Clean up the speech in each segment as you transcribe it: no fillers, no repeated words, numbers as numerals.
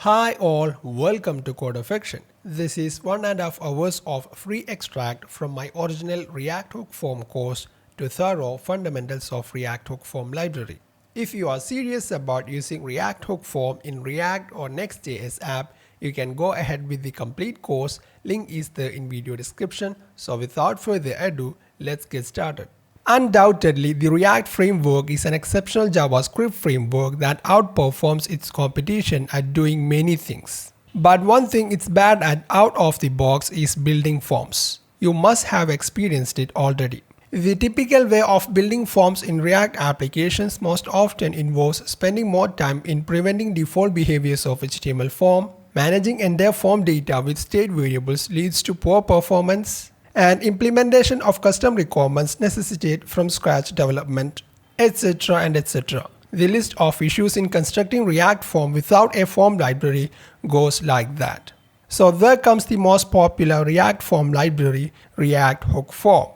Hi all, welcome to CodAffection. This is 1.5 hours of free extract from my original React Hook Form course to thorough fundamentals of React Hook Form library. If you are serious about using React Hook Form in React or Next.js app, you can go ahead with the complete course. Link is there in video description. So without further ado, let's get started. Undoubtedly, the React framework is an exceptional JavaScript framework that outperforms its competition at doing many things. But one thing it's bad at out of the box is building forms. You must have experienced it already. The typical way of building forms in React applications most often involves spending more time in preventing default behaviors of HTML form. Managing entire form data with state variables leads to poor performance, and implementation of custom requirements necessitate from scratch development, etc. and etc. The list of issues in constructing React form without a form library goes like that. So there comes the most popular React form library, React Hook Form.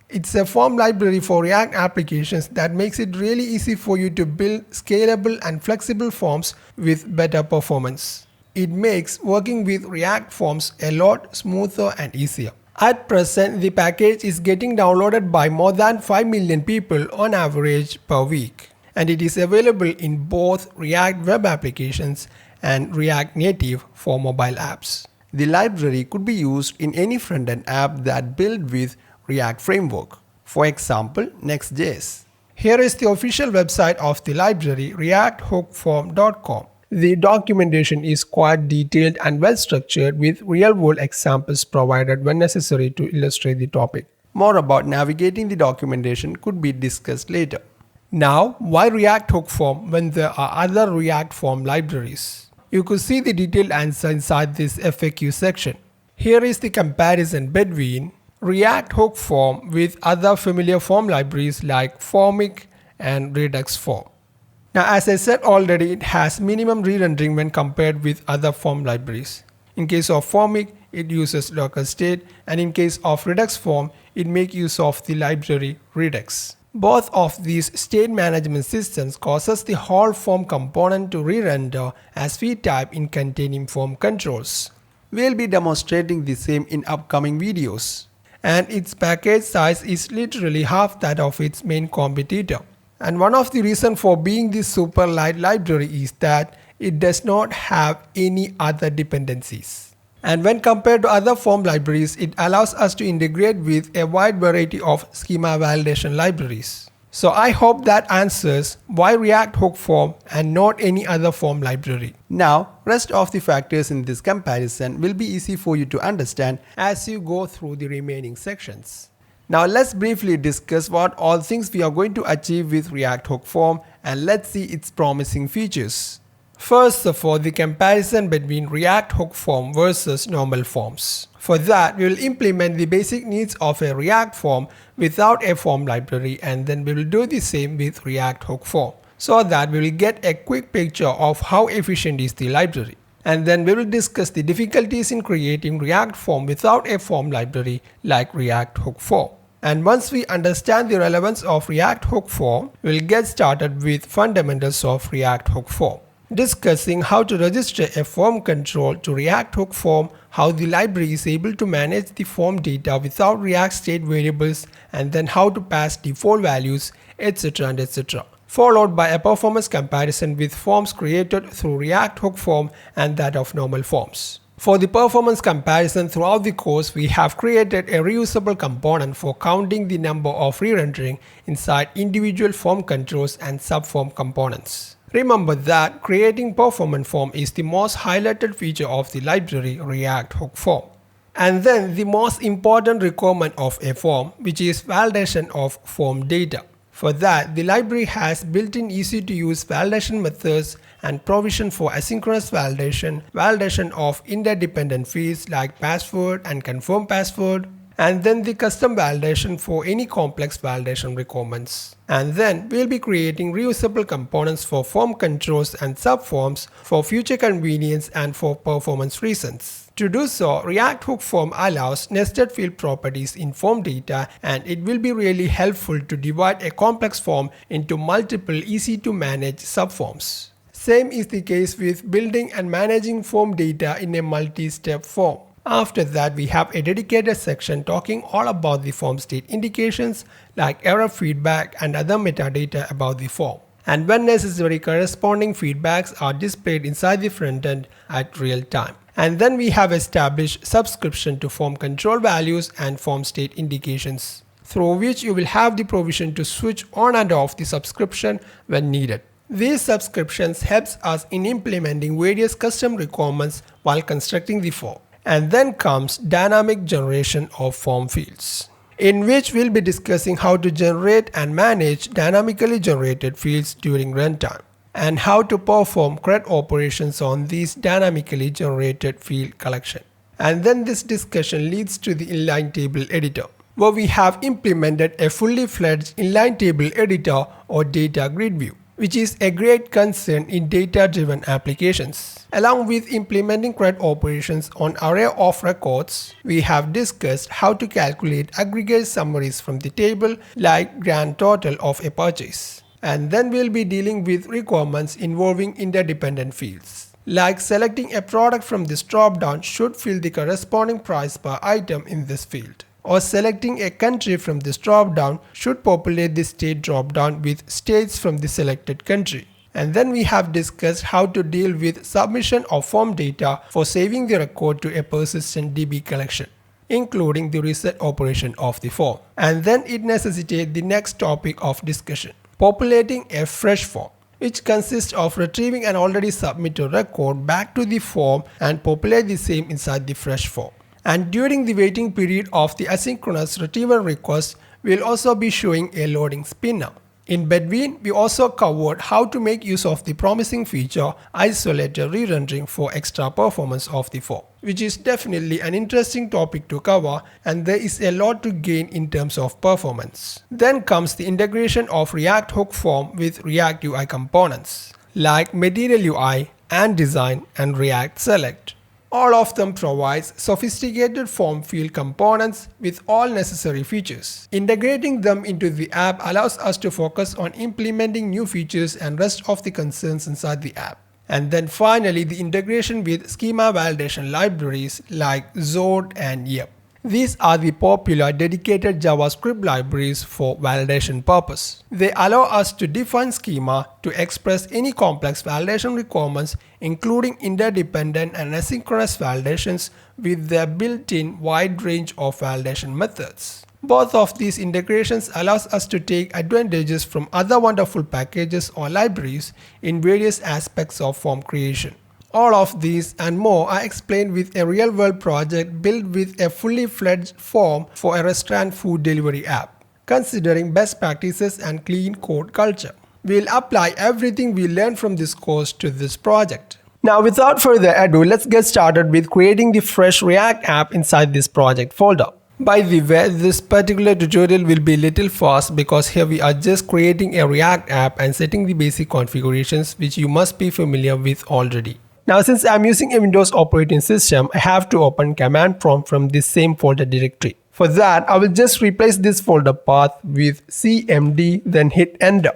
It's a form library for React applications that makes it really easy for you to build scalable and flexible forms with better performance. It makes working with React forms a lot smoother and easier. At present, the package is getting downloaded by more than 5 million people on average per week, and it is available in both React web applications and React Native for mobile apps. The library could be used in any front-end app that built with React framework, for example, Next.js. Here is the official website of the library, reacthookform.com. The documentation is quite detailed and well structured with real-world examples provided when necessary to illustrate the topic. More about navigating the documentation could be discussed later. Now, why React Hook Form when there are other React Form libraries? You could see the detailed answer inside this FAQ section. Here is the comparison between React Hook Form with other familiar form libraries like Formic and Redux Form. Now, as I said already, it has minimum re-rendering when compared with other form libraries. In case of Formic, it uses local state, and in case of Redux Form, it makes use of the library Redux. Both of these state management systems causes the whole form component to re-render as we type in containing form controls. We'll be demonstrating the same in upcoming videos. And its package size is literally half that of its main competitor. And one of the reasons for being this super light library is that it does not have any other dependencies. And when compared to other form libraries, it allows us to integrate with a wide variety of schema validation libraries. So I hope that answers why React Hook Form and not any other form library. Now, rest of the factors in this comparison will be easy for you to understand as you go through the remaining sections. Now let's briefly discuss what all things we are going to achieve with React Hook Form, and let's see its promising features. First of all, the comparison between React Hook Form versus normal forms. For that, we will implement the basic needs of a React form without a form library, and then we will do the same with React Hook Form, so that we will get a quick picture of how efficient is the library. And then we will discuss the difficulties in creating React form without a form library like React Hook Form. And once we understand the relevance of React Hook Form, we'll get started with fundamentals of React Hook Form, discussing how to register a form control to React Hook Form, how the library is able to manage the form data without React state variables, and then how to pass default values, etc. and etc. Followed by a performance comparison with forms created through React Hook Form and that of normal forms. For the performance comparison throughout the course, we have created a reusable component for counting the number of re-rendering inside individual form controls and subform components. Remember that creating performance form is the most highlighted feature of the library React Hook Form. And then the most important requirement of a form, which is validation of form data. For that, the library has built-in easy-to-use validation methods and provision for asynchronous validation, validation of interdependent fields like password and confirm password, and then the custom validation for any complex validation requirements. And then we'll be creating reusable components for form controls and subforms for future convenience and for performance reasons. To do so, React Hook Form allows nested field properties in form data, and it will be really helpful to divide a complex form into multiple easy to manage subforms. Same is the case with building and managing form data in a multi-step form. After that, we have a dedicated section talking all about the form state indications like error feedback and other metadata about the form. And when necessary, corresponding feedbacks are displayed inside the front end at real time. And then we have established subscription to form control values and form state indications, through which you will have the provision to switch on and off the subscription when needed. These subscriptions helps us in implementing various custom requirements while constructing the form. And then comes dynamic generation of form fields, in which we'll be discussing how to generate and manage dynamically generated fields during runtime, and how to perform CRUD operations on these dynamically generated field collection. And then this discussion leads to the inline table editor, where we have implemented a fully fledged inline table editor or data grid view, which is a great concern in data-driven applications. Along with implementing CRUD operations on array of records, we have discussed how to calculate aggregate summaries from the table like grand total of a purchase. And then we'll be dealing with requirements involving interdependent fields, like selecting a product from this drop-down should fill the corresponding price per item in this field, or selecting a country from this drop-down should populate the state drop-down with states from the selected country. And then we have discussed how to deal with submission of form data for saving the record to a persistent DB collection, including the reset operation of the form. And then it necessitates the next topic of discussion, populating a fresh form, which consists of retrieving an already submitted record back to the form and populate the same inside the fresh form. And during the waiting period of the asynchronous retrieval request, we'll also be showing a loading spinner. In between, we also covered how to make use of the promising feature isolated re-rendering for extra performance of the form, which is definitely an interesting topic to cover, and there is a lot to gain in terms of performance. Then comes the integration of React Hook form with React UI components like Material UI and Design and React Select. All of them provides sophisticated form field components with all necessary features. Integrating them into the app allows us to focus on implementing new features and rest of the concerns inside the app. And then finally, the integration with schema validation libraries like Zod and Yep. These are the popular dedicated JavaScript libraries for validation purpose. They allow us to define schema to express any complex validation requirements, including interdependent and asynchronous validations with their built-in wide range of validation methods. Both of these integrations allows us to take advantages from other wonderful packages or libraries in various aspects of form creation. All of these and more are explained with a real-world project built with a fully fledged form for a restaurant food delivery app, considering best practices and clean code culture. We'll apply everything we learned from this course to this project. Now, without further ado, let's get started with creating the fresh React app inside this project folder. By the way, this particular tutorial will be a little fast because here we are just creating a React app and setting the basic configurations which you must be familiar with already. Now, since I'm using a Windows operating system, I have to open command prompt from this same folder directory. For that, I will just replace this folder path with cmd, then hit enter,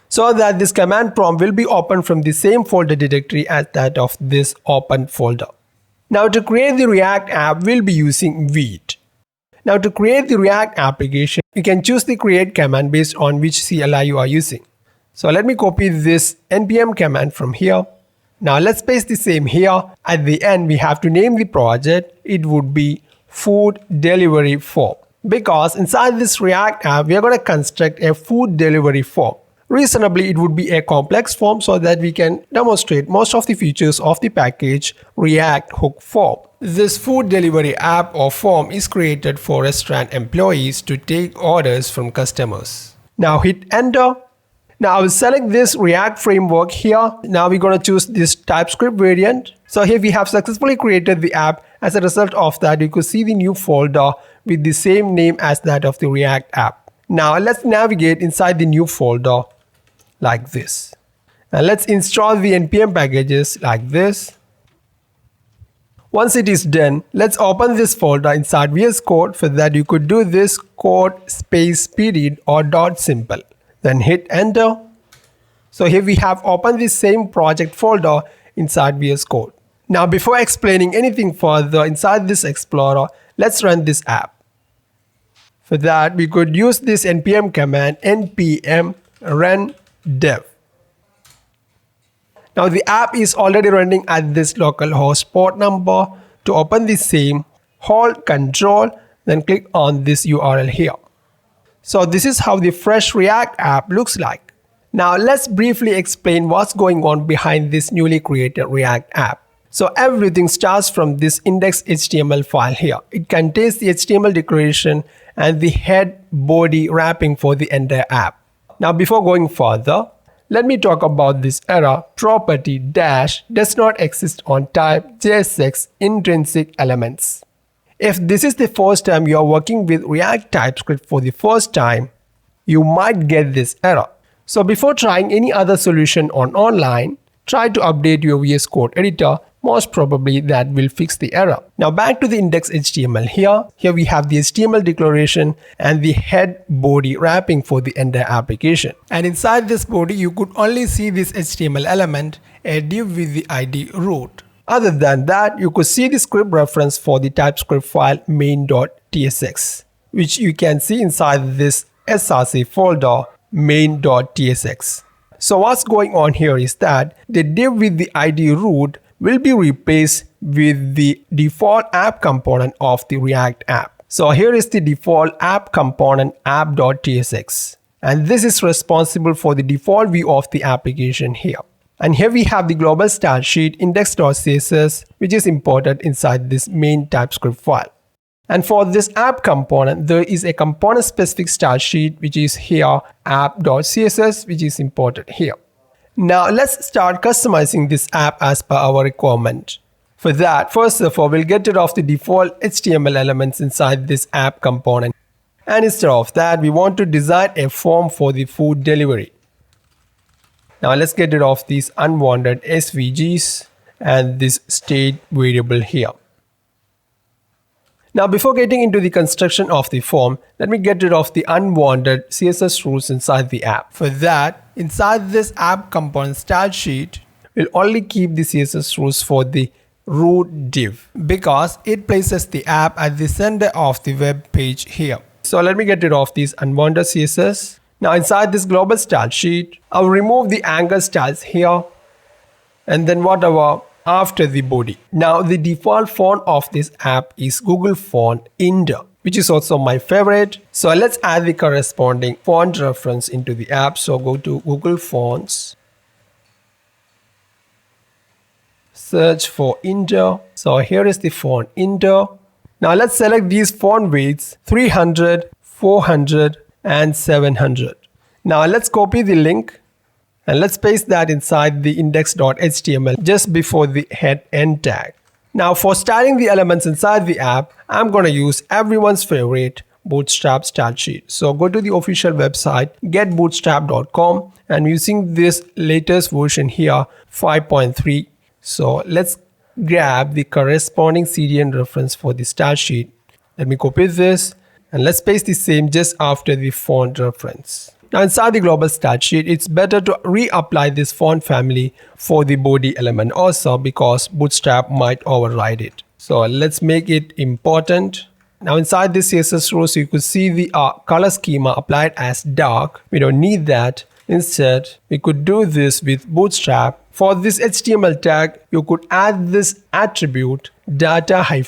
so that this command prompt will be opened from the same folder directory as that of this open folder. Now, to create the React app, we'll be using Vite. Now, to create the React application, you can choose the create command based on which CLI you are using. So let me copy this npm command from here. Now let's paste the same here. At the end, we have to name the project. It would be food delivery form, because inside this React app, we are going to construct a food delivery form. Reasonably, it would be a complex form so that we can demonstrate most of the features of the package React Hook form. This food delivery app or form is created for restaurant employees to take orders from customers. Now hit enter. Now I will select this React framework here. Now we're going to choose this TypeScript variant. So here we have successfully created the app. As a result of that, you could see the new folder with the same name as that of the React app. Now let's navigate inside the new folder like this. Now let's install the npm packages like this. Once it is done, let's open this folder inside VS Code. For that, you could do this code space period or dot simple. Then hit enter. So here we have opened the same project folder inside VS Code. Now before explaining anything further inside this Explorer, let's run this app. For that, we could use this npm command npm run dev. Now the app is already running at this localhost port number. To open the same, hold Ctrl, then click on this URL here. So this is how the fresh React app looks like. Now let's briefly explain what's going on behind this newly created React app. So everything starts from this index.html file here. It contains the HTML declaration and the head body wrapping for the entire app. Now before going further, let me talk about this error property dash does not exist on type JSX intrinsic elements. If this is the first time you are working with React TypeScript for the first time, you might get this error. So before trying any other solution online, try to update your VS Code editor. Most probably that will fix the error. Now back to the index.html here. Here we have the HTML declaration and the head body wrapping for the entire application. And inside this body, you could only see this HTML element, a div with the ID root. Other than that, you could see the script reference for the TypeScript file main.tsx, which you can see inside this src folder main.tsx. So what's going on here is that the div with the ID root will be replaced with the default app component of the React app. So here is the default app component app.tsx. And this is responsible for the default view of the application here. And here we have the global style sheet index.css, which is imported inside this main TypeScript file. And for this app component, there is a component specific style sheet, which is here app.css, which is imported here. Now let's start customizing this app as per our requirement. For that, first of all, we'll get rid of the default HTML elements inside this app component. And instead of that, we want to design a form for the food delivery. Now let's get rid of these unwanted SVGs and this state variable here. Now before getting into the construction of the form, let me get rid of the unwanted CSS rules inside the app. For that, inside this app component style sheet, we'll only keep the CSS rules for the root div because it places the app at the center of the web page here. So let me get rid of these unwanted CSS. Now inside this global style sheet, I'll remove the anchor styles here and then whatever after the body. Now the default font of this app is Google font Inder, which is also my favorite. So let's add the corresponding font reference into the app. So go to Google Fonts, search for Inder. So here is the font Inder. Now let's select these font weights 300, 400 and 700. Now let's copy the link and let's paste that inside the index.html just before the head end tag. Now for styling the elements inside the app, I'm going to use everyone's favorite Bootstrap style sheet. So go to the official website getbootstrap.com and using this latest version here 5.3. So let's grab the corresponding CDN reference for the style sheet. Let me copy this and let's paste the same just after the font reference. Now inside the global style sheet, it's better to reapply this font family for the body element also because Bootstrap might override it. So let's make it important. Now inside this CSS rows, you could see the color schema applied as dark. We don't need that. Instead, we could do this with Bootstrap. For this HTML tag, you could add this attribute data-bs-theme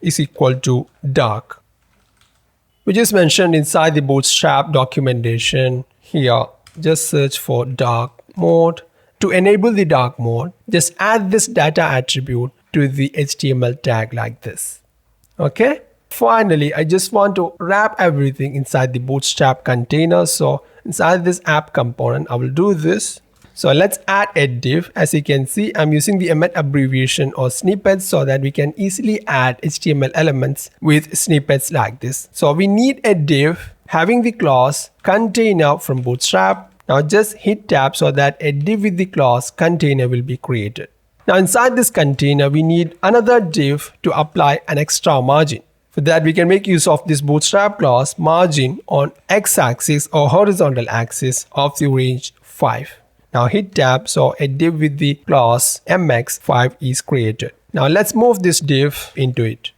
is equal to dark, which is mentioned inside the Bootstrap documentation here. Just search for dark mode. To enable the dark mode, just add this data attribute to the HTML tag like this. Okay. Finally, I just want to wrap everything inside the Bootstrap container. So inside this app component, I will do this. So let's add a div. As you can see, I'm using the emmet abbreviation or snippets so that we can easily add HTML elements with snippets like this. So we need a div having the class container from Bootstrap. Now just hit tab so that a div with the class container will be created. Now inside this container, we need another div to apply an extra margin. For that, we can make use of this bootstrap class margin on x-axis or horizontal axis of the range 5. Now hit tab, so a div with the class mx5 is created. Now let's move this div into it.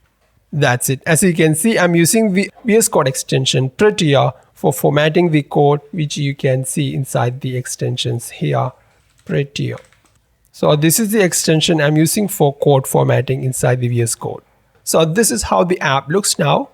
That's it. As you can see, I'm using the VS Code extension Prettier for formatting the code, which you can see inside the extensions here. Prettier. So this is the extension I'm using for code formatting inside the VS Code. So this is how the app looks now.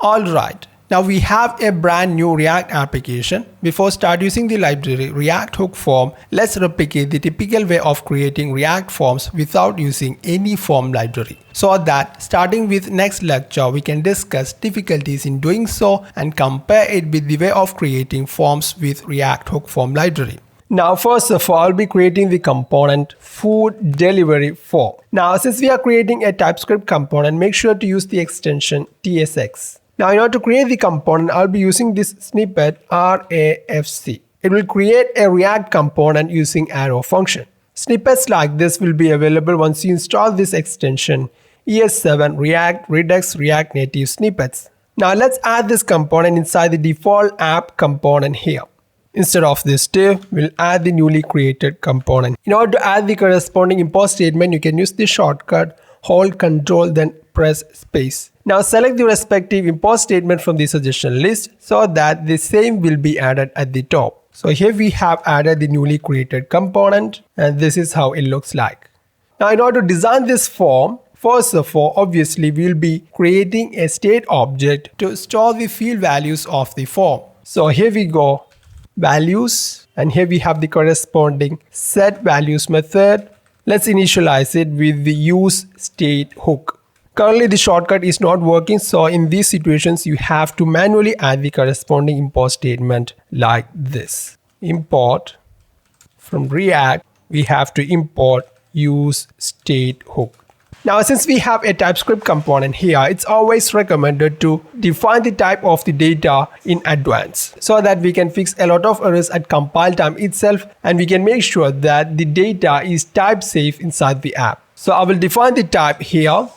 Alright, now we have a brand new React application. Before start using the library React Hook Form, let's replicate the typical way of creating React forms without using any form library. So that starting with next lecture, we can discuss difficulties in doing so and compare it with the way of creating forms with React Hook Form library. Now first of all, I'll be creating the component food delivery form. Now since we are creating a TypeScript component, make sure to use the extension TSX. Now in order to create the component, I'll be using this snippet RAFC. It will create a React component using arrow function. Snippets like this will be available once you install this extension ES7 React Redux React Native Snippets. Now let's add this component inside the default app component here. Instead of this div, we'll add the newly created component. In order to add the corresponding import statement, you can use the shortcut, hold Ctrl, then press space. Now select the respective import statement from the suggestion list so that the same will be added at the top. So here we have added the newly created component, and this is how it looks like. Now in order to design this form, first of all, obviously we'll be creating a state object to store the field values of the form. So here we go. Values, and here we have the corresponding set values method. Let's initialize it with the use state hook. Currently the shortcut is not working, so in these situations you have to manually add the corresponding import statement like this. Import from React, we have to import use state hook. Now since we have a TypeScript component here, it's always recommended to define the type of the data in advance so that we can fix a lot of errors at compile time itself, and we can make sure that the data is type safe inside the app. So I will define the type here,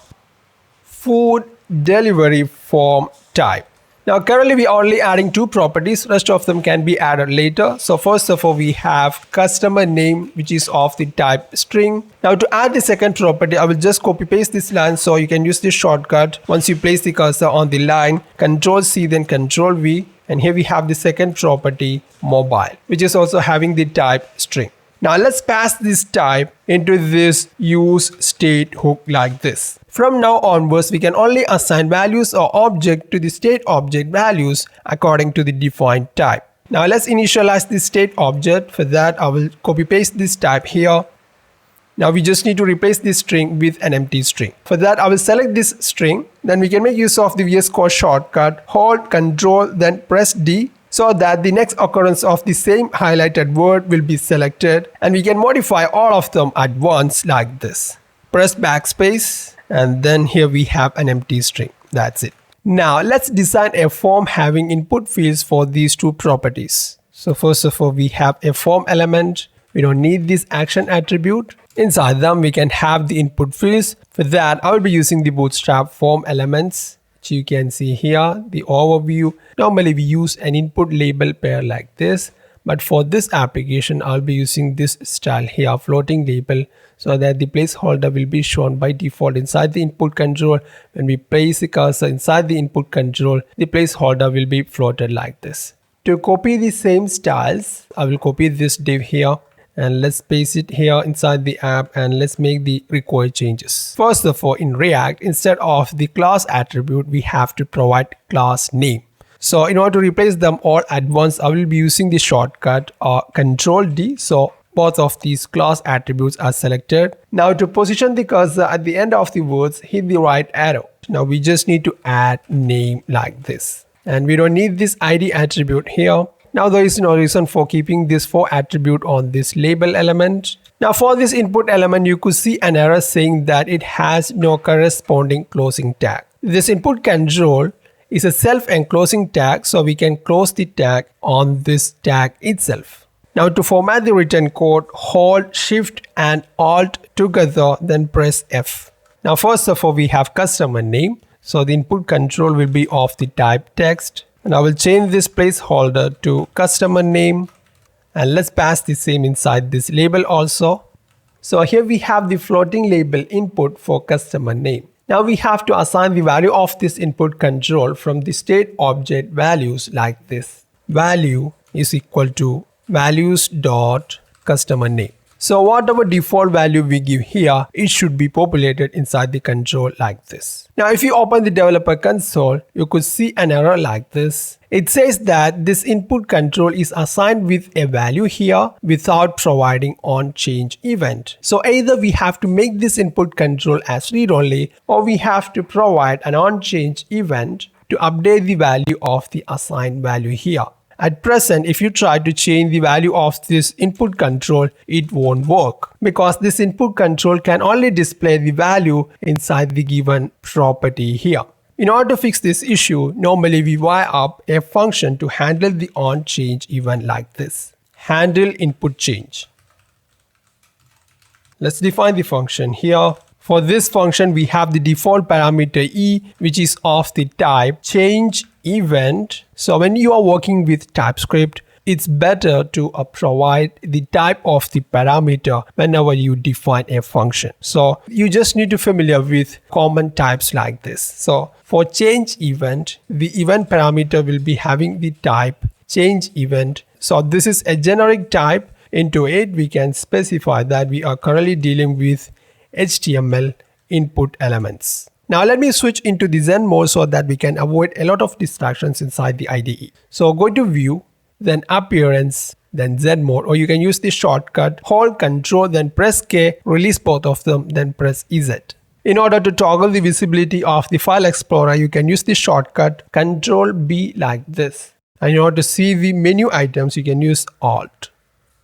food delivery form type. Now currently we are only adding 2 properties, rest of them can be added later. So first of all, we have customer name, which is of the type string. Now to add the second property, I will just copy paste this line, so you can use this shortcut. Once you place the cursor on the line, Ctrl C then Ctrl V, and here we have the second property mobile, which is also having the type string. Now let's pass this type into this use state hook like this. From now onwards, we can only assign values or object to the state object values according to the defined type. Now let's initialize the state object. For that, I will copy paste this type here. Now we just need to replace this string with an empty string. For that, I will select this string. Then we can make use of the VS Code shortcut, hold Ctrl, then press D, so that the next occurrence of the same highlighted word will be selected, and we can modify all of them at once like this. Press backspace, and then here we have an empty string. That's it. Now let's design a form having input fields for these 2 properties. So first of all, we have a form element. We don't need this action attribute. Inside them, we can have the input fields. For that, I will be using the bootstrap form elements. You can see here the overview. Normally we use an input label pair like this, but for this application I'll be using this style here, floating label, so that the placeholder will be shown by default inside the input control. When we place the cursor inside the input control, the placeholder will be floated like this. To copy the same styles, I will copy this div here, and let's paste it here inside the app, and let's make the required changes. First of all, in React, instead of the class attribute, we have to provide class name. So in order to replace them all at once, I will be using the shortcut Ctrl D. So both of these class attributes are selected. Now to position the cursor at the end of the words, hit the right arrow. Now we just need to add name like this. And we don't need this ID attribute here. Now there is no reason for keeping this for attribute on this label element. Now for this input element, you could see an error saying that it has no corresponding closing tag. This input control is a self-enclosing tag, so we can close the tag on this tag itself. Now to format the written code, hold Shift and Alt together, then press F. Now first of all, we have customer name. So the input control will be of the type text, and I will change this placeholder to customer name, and let's pass the same inside this label also. So here we have the floating label input for customer name. Now we have to assign the value of this input control from the state object values like this. Value is equal to values dot customer name. So whatever default value we give here, it should be populated inside the control like this. Now if you open the developer console, you could see an error like this. It says that this input control is assigned with a value here without providing on change event. So either we have to make this input control as read only, or we have to provide an on change event to update the value of the assigned value here. At present, if you try to change the value of this input control, it won't work because this input control can only display the value inside the given property here. In order to fix this issue, normally we wire up a function to handle the on change event like this. Handle input change. Let's define the function here. For this function, we have the default parameter e, which is of the type change event. So when you are working with TypeScript, it's better to provide the type of the parameter whenever you define a function. So you just need to familiar with common types like this. So for change event, the event parameter will be having the type change event. So this is a generic type. Into it, we can specify that we are currently dealing with HTML input elements. Now let me switch into the Zen mode so that we can avoid a lot of distractions inside the IDE. So go to View, then Appearance, then Zen mode, or you can use the shortcut, hold Control, then press K, release both of them, then press EZ. In order to toggle the visibility of the File Explorer, you can use the shortcut Control B like this. And in order to see the menu items, you can use Alt.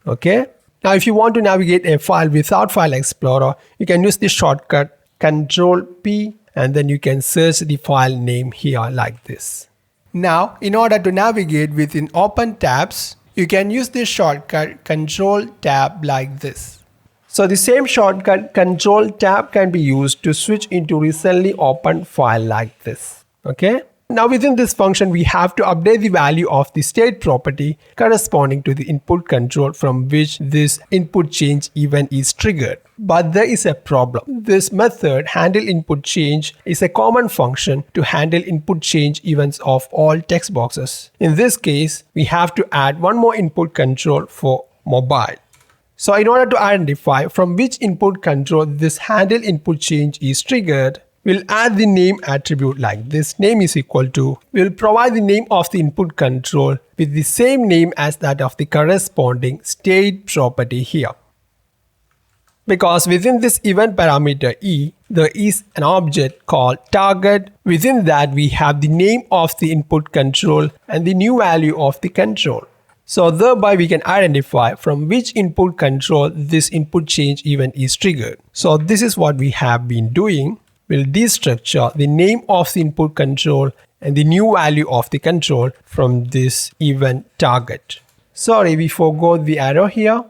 Okay. Now, if you want to navigate a file without File Explorer, you can use the shortcut Control P, and then you can search the file name here like this. Now, in order to navigate within open tabs, you can use the shortcut Control Tab like this. So the same shortcut Control Tab can be used to switch into recently opened file like this. Okay. Now within this function, we have to update the value of the state property corresponding to the input control from which this input change event is triggered. But there is a problem. This method handle input change is a common function to handle input change events of all text boxes. In this case, we have to add one more input control for mobile. So in order to identify from which input control this handle input change is triggered, we'll add the name attribute like this. Name is equal to, we'll provide the name of the input control with the same name as that of the corresponding state property here. Because within this event parameter E, there is an object called target. Within that, we have the name of the input control and the new value of the control. So thereby we can identify from which input control this input change event is triggered. So this is what we have been doing. We'll destructure the name of the input control and the new value of the control from this event target. Sorry, we forgot the arrow here.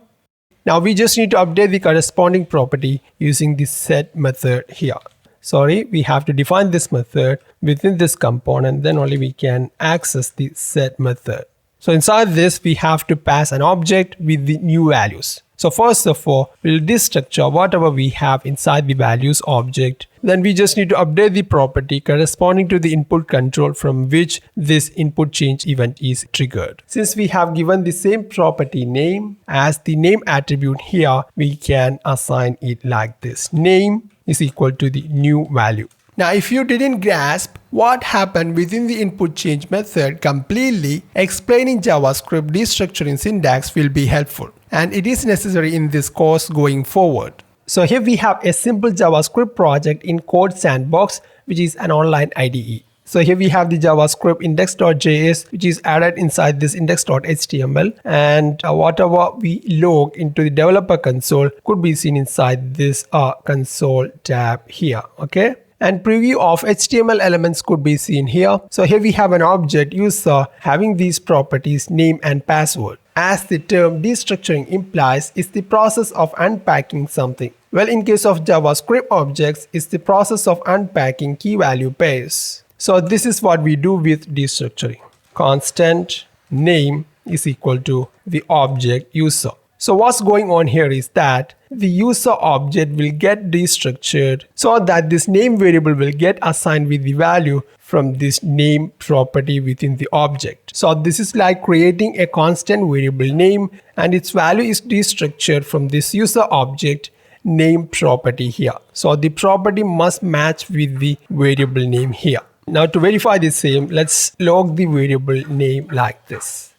Now we just need to update the corresponding property using the set method here. Sorry, we have to define this method within this component, then only we can access the set method. So inside this, we have to pass an object with the new values. So first of all, we'll destructure whatever we have inside the values object. Then we just need to update the property corresponding to the input control from which this input change event is triggered. Since we have given the same property name as the name attribute here, we can assign it like this. Name is equal to the new value. Now, if you didn't grasp what happened within the input change method completely, explaining JavaScript destructuring syntax will be helpful, and it is necessary in this course going forward. So here we have a simple JavaScript project in Code Sandbox, which is an online IDE. So here we have the JavaScript index.js, which is added inside this index.html, and whatever we log into the developer console could be seen inside this console tab here. Okay. And preview of HTML elements could be seen here. So here we have an object user having these properties name and password. As the term destructuring implies, is the process of unpacking something. Well, in case of JavaScript objects, it's the process of unpacking key value pairs. So this is what we do with destructuring. Constant name is equal to the object user. So what's going on here is that the user object will get destructured so that this name variable will get assigned with the value from this name property within the object. So this is like creating a constant variable name, and its value is destructured from this user object name property here. So the property must match with the variable name here. Now to verify the same, let's log the variable name like this.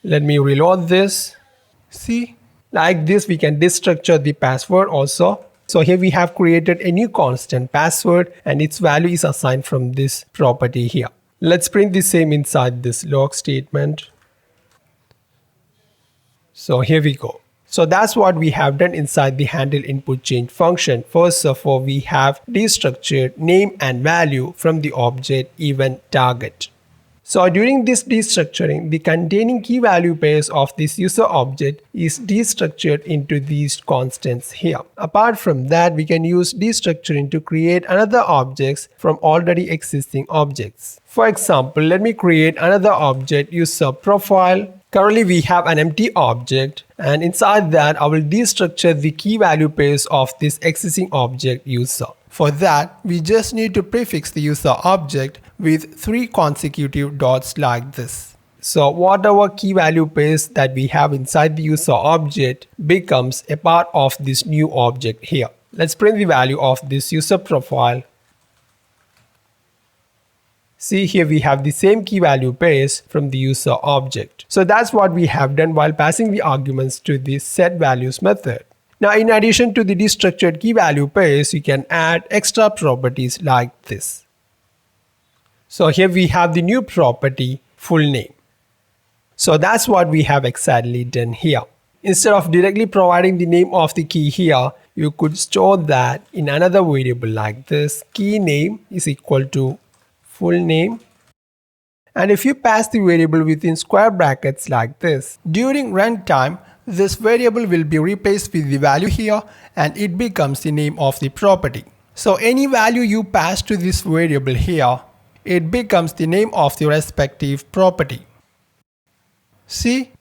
Let me reload this. See, like this we can destructure the password also. So here we have created a new constant password and its value is assigned from this property here. Let's print the same inside this log statement. So here we go. So that's what we have done inside the handle input change function. First of all, we have destructured name and value from the object event target. So during this destructuring, the containing key value pairs of this user object is destructured into these constants here. Apart from that, we can use destructuring to create another objects from already existing objects. For example, let me create another object user profile. Currently we have an empty object, and inside that I will destructure the key value pairs of this existing object user. For that, we just need to prefix the user object with 3 consecutive dots like this. So whatever key value pairs that we have inside the user object becomes a part of this new object here. Let's print the value of this user profile. See, here we have the same key value pairs from the user object. So that's what we have done while passing the arguments to the setValues method. Now in addition to the destructured key value pairs, you can add extra properties like this. So here we have the new property full name. So that's what we have exactly done here. Instead of directly providing the name of the key here, you could store that in another variable like this. Key name is equal to full name. And if you pass the variable within square brackets like this, during runtime, this variable will be replaced with the value here and it becomes the name of the property. So any value you pass to this variable here, it becomes the name of the respective property. See?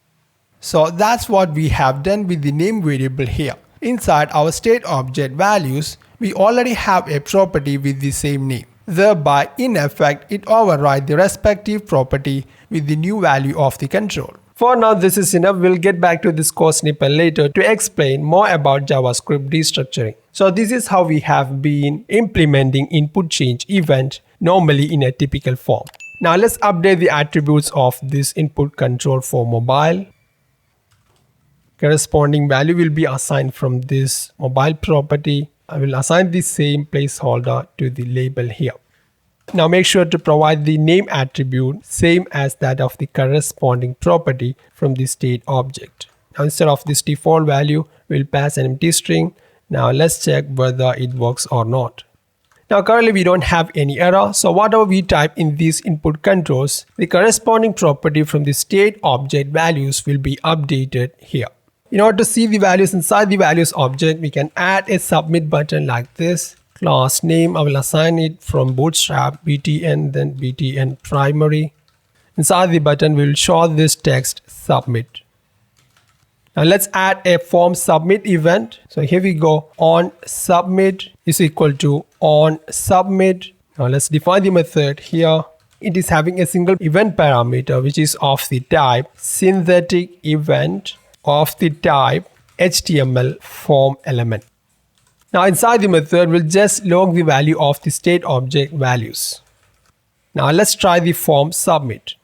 So that's what we have done with the name variable here. Inside our state object values, we already have a property with the same name. Thereby, in effect, it overrides the respective property with the new value of the control. For now, this is enough. We'll get back to this code snippet later to explain more about JavaScript destructuring. So this is how we have been implementing input change event normally in a typical form. Now let's update the attributes of this input control for mobile. Corresponding value will be assigned from this mobile property. I will assign the same placeholder to the label here. Now make sure to provide the name attribute same as that of the corresponding property from the state object. Now instead of this default value, we'll pass an empty string. Now let's check whether it works or not. Now currently we don't have any error, so whatever we type in these input controls, the corresponding property from the state object values will be updated here. In order to see the values inside the values object, we can add a submit button like this. Class name, I will assign it from bootstrap btn, then btn primary. Inside the button, we will show this text submit. Now let's add a form submit event. So here we go, on submit is equal to on submit. Now let's define the method here. It is having a single event parameter which is of the type synthetic event of the type HTML form element. Now inside the method, we'll just log the value of the state object values. Now let's try the form submit.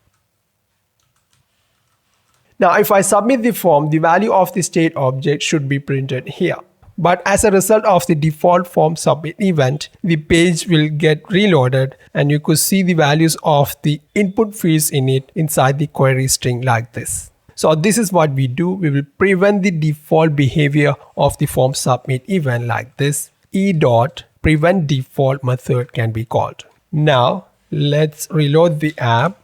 Now if I submit the form, the value of the state object should be printed here. But as a result of the default form submit event, the page will get reloaded and you could see the values of the input fields in it inside the query string like this. So this is what we do. We will prevent the default behavior of the form submit event like this. e.preventDefault method can be called. Now let's reload the app.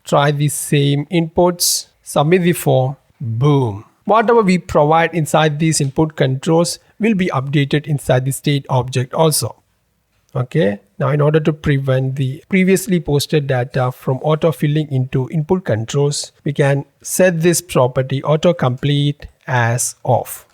Try the same inputs. Submit the form. Boom. whatever we provide inside these input controls will be updated inside the state object also. Okay, now in order to prevent the previously posted data from auto-filling into input controls, we can set this property autocomplete as off.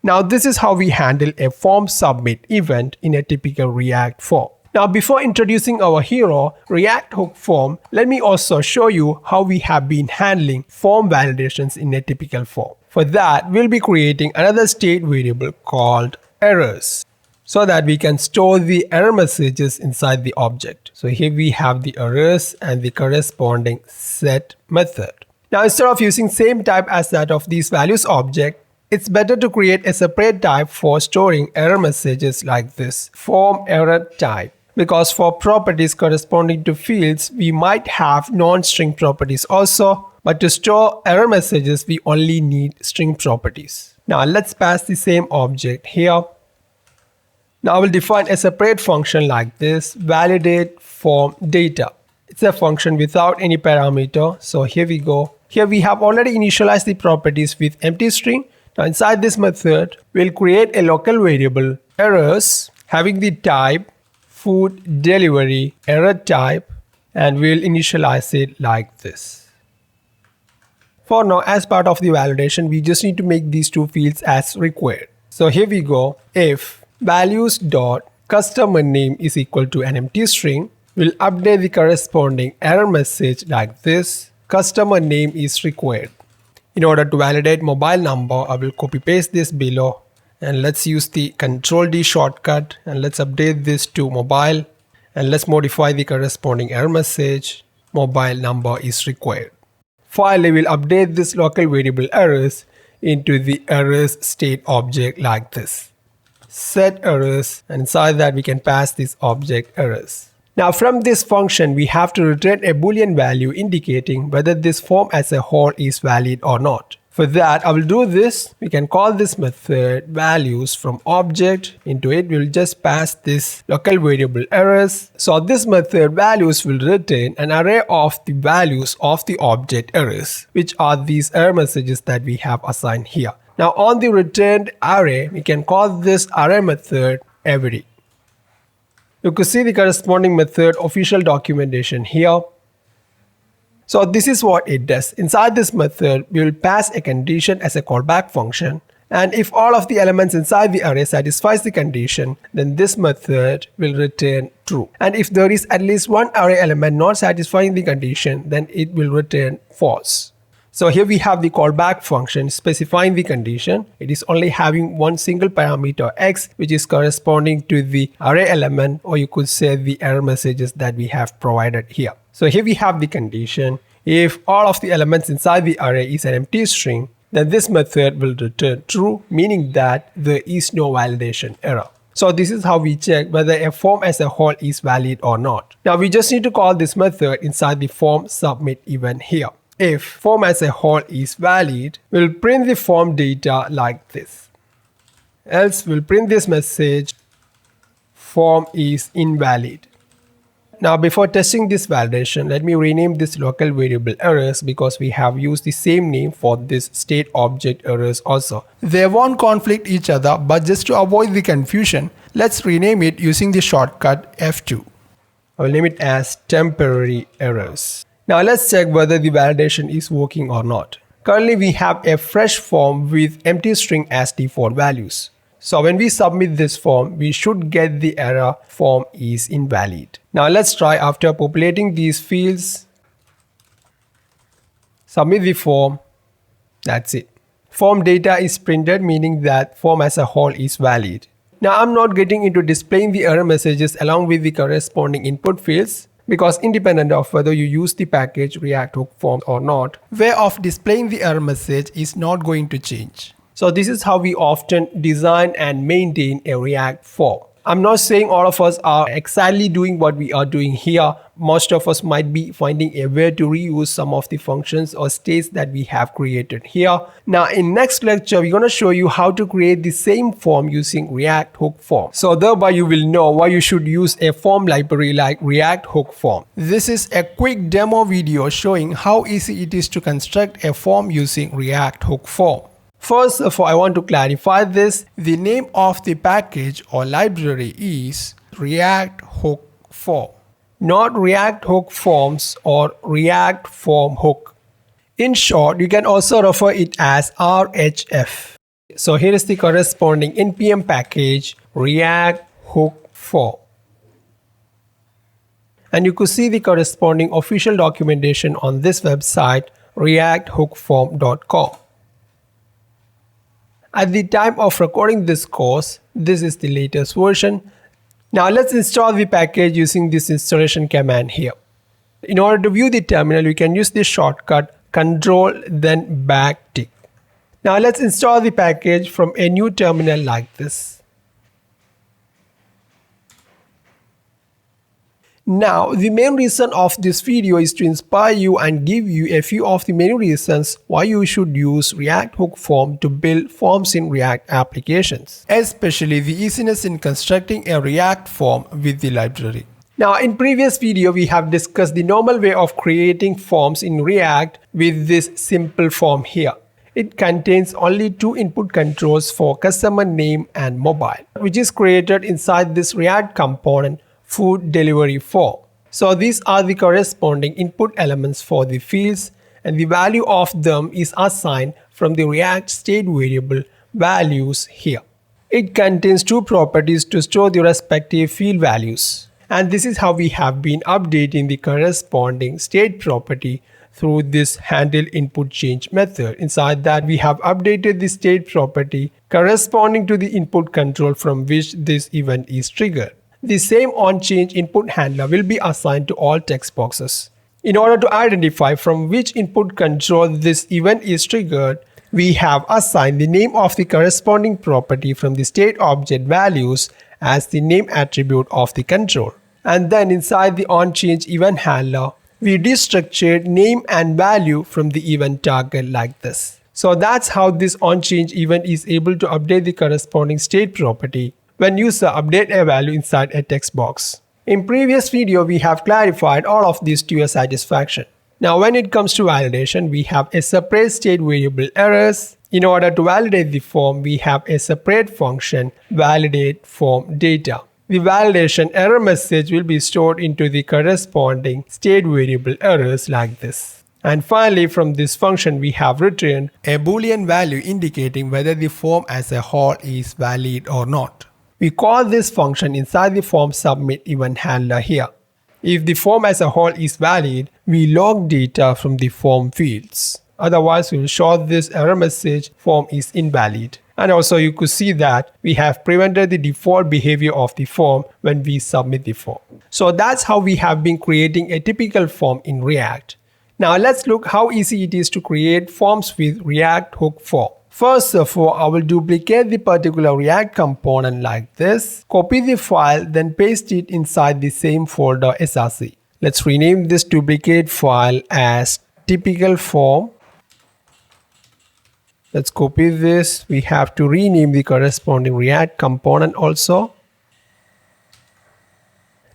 Now this is how we handle a form submit event in a typical React form. Now before introducing our hero, React hook form, let me also show you how we have been handling form validations in a typical form. For that, we'll be creating another state variable called errors, so that we can store the error messages inside the object. So here we have the errors and the corresponding set method. Now instead of using same type as that of these values object, it's better to create a separate type for storing error messages like this, form error type. Because for properties corresponding to fields, we might have non-string properties also, but to store error messages, we only need string properties. Now let's pass the same object here. Now we'll define a separate function like this, validate form data. It's a function without any parameter. So here we go. Here we have already initialized the properties with empty string. Now inside this method, we'll create a local variable errors having the type food delivery error type, and we'll initialize it like this. For now, as part of the validation, we just need to make these two fields as required. So here we go. If values dot customer name is equal to an empty string, we'll update the corresponding error message like this. Customer name is required. In order to validate mobile number, I will copy paste this below, and let's use the Ctrl D shortcut, and let's update this to mobile, and let's modify the corresponding error message. Mobile number is required. Finally, we'll update this local variable errors into the errors state object like this. Set errors, and inside that we can pass this object errors. Now from this function, we have to return a boolean value indicating whether this form as a whole is valid or not. For that, I will do this. We can call this method values from object. Into it, we'll just pass this local variable errors. So this method values will return an array of the values of the object errors, which are these error messages that we have assigned here. Now on the returned array, we can call this array method every. You could see the corresponding method official documentation here. So this is what it does. Inside this method, we will pass a condition as a callback function. And if all of the elements inside the array satisfies the condition, then this method will return true. And if there is at least one array element not satisfying the condition, then it will return false. So here we have the callback function specifying the condition. It is only having one single parameter x, which is corresponding to the array element, or you could say the error messages that we have provided here. So here we have the condition. If all of the elements inside the array is an empty string, then this method will return true, meaning that there is no validation error. So this is how we check whether a form as a whole is valid or not. Now we just need to call this method inside the form submit event here. If form as a whole is valid, we'll print the form data like this. Else we'll print this message, form is invalid. Now before testing this validation, let me rename this local variable errors because we have used the same name for this state object errors also. They won't conflict each other, but just to avoid the confusion, let's rename it using the shortcut F2. I will name it as temporary errors. Now let's check whether the validation is working or not. Currently we have a fresh form with empty string as default values. So when we submit this form, we should get the error form is invalid. Now let's try after populating these fields. Submit the form. That's it. Form data is printed, meaning that form as a whole is valid. Now I'm not getting into displaying the error messages along with the corresponding input fields, because independent of whether you use the package React hook form or not, way of displaying the error message is not going to change. So this is how we often design and maintain a React form. I'm not saying all of us are exactly doing what we are doing here. Most of us might be finding a way to reuse some of the functions or states that we have created here. Now in next lecture, we're going to show you how to create the same form using React hook form. So thereby you will know why you should use a form library like React hook form. This is a quick demo video showing how easy it is to construct a form using React hook form. First of all, I want to clarify this. The name of the package or library is React Hook Form, not React Hook Forms or React Form Hook. In short, you can also refer it as RHF. So here is the corresponding npm package React Hook Form. And you could see the corresponding official documentation on this website reacthookform.com. At the time of recording this course, this is the latest version. Now let's install the package using this installation command here. In order to view the terminal, you can use the shortcut Ctrl then backtick. Now let's install the package from a new terminal like this. Now, the main reason of this video is to inspire you and give you a few of the many reasons why you should use React Hook Form to build forms in React applications, especially the easiness in constructing a React form with the library. Now, in previous video, we have discussed the normal way of creating forms in React with this simple form here. It contains only two input controls for customer name and mobile, which is created inside this React component food delivery form. So these are the corresponding input elements for the fields, and the value of them is assigned from the React state variable values here. It contains two properties to store the respective field values. And this is how we have been updating the corresponding state property through this handle input change method. Inside that, we have updated the state property corresponding to the input control from which this event is triggered. The same onChange input handler will be assigned to all text boxes. In order to identify from which input control this event is triggered, we have assigned the name of the corresponding property from the state object values as the name attribute of the control. And then inside the onChange event handler, we destructured name and value from the event target like this. So that's how this onChange event is able to update the corresponding state property when user update a value inside a text box. In previous video, we have clarified all of this to your satisfaction. Now when it comes to validation, we have a separate state variable errors. In order to validate the form, we have a separate function validate form data. The validation error message will be stored into the corresponding state variable errors like this. And finally, from this function, we have returned a boolean value indicating whether the form as a whole is valid or not. We call this function inside the form submit event handler here. If the form as a whole is valid, we log data from the form fields. Otherwise, we will show this error message form is invalid. And also you could see that we have prevented the default behavior of the form when we submit the form. So that's how we have been creating a typical form in React. Now let's look how easy it is to create forms with React Hook Form. First of all, I will duplicate the particular React component like this, copy the file, then paste it inside the same folder src. Let's rename this duplicate file as typical form. Let's copy this. We have to rename the corresponding React component also.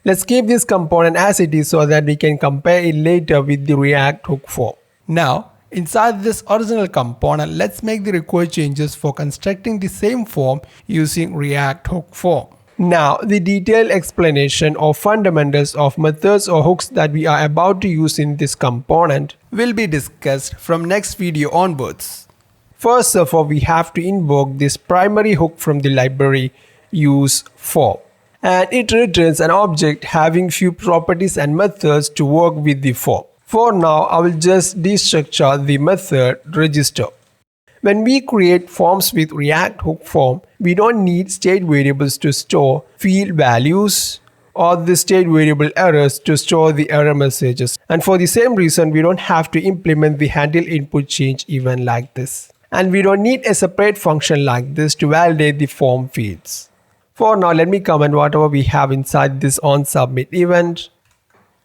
Let's keep this component as it is so that we can compare it later with the React Hook Form. Now, inside this original component, let's make the required changes for constructing the same form using React Hook Form. Now, the detailed explanation of fundamentals of methods or hooks that we are about to use in this component will be discussed from next video onwards. First of all, we have to invoke this primary hook from the library useForm. And it returns an object having few properties and methods to work with the form. For now, I will just destructure the method register. When we create forms with React Hook Form, we don't need state variables to store field values or the state variable errors to store the error messages. And for the same reason, we don't have to implement the handle input change event like this. And we don't need a separate function like this to validate the form fields. For now, let me comment whatever we have inside this onSubmit event.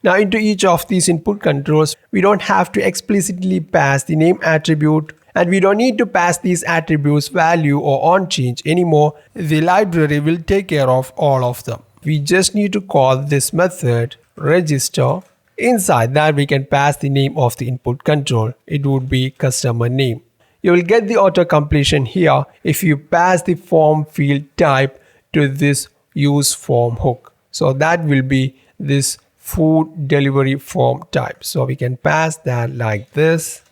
Now into each of these input controls, we don't have to explicitly pass the name attribute, and we don't need to pass these attributes value or onChange anymore. The library will take care of all of them. We just need to call this method register. Inside that, we can pass the name of the input control. It would be customer name. You will get the auto completion here if you pass the form field type to this use form hook. So that will be this food delivery form type. So we can pass that like this.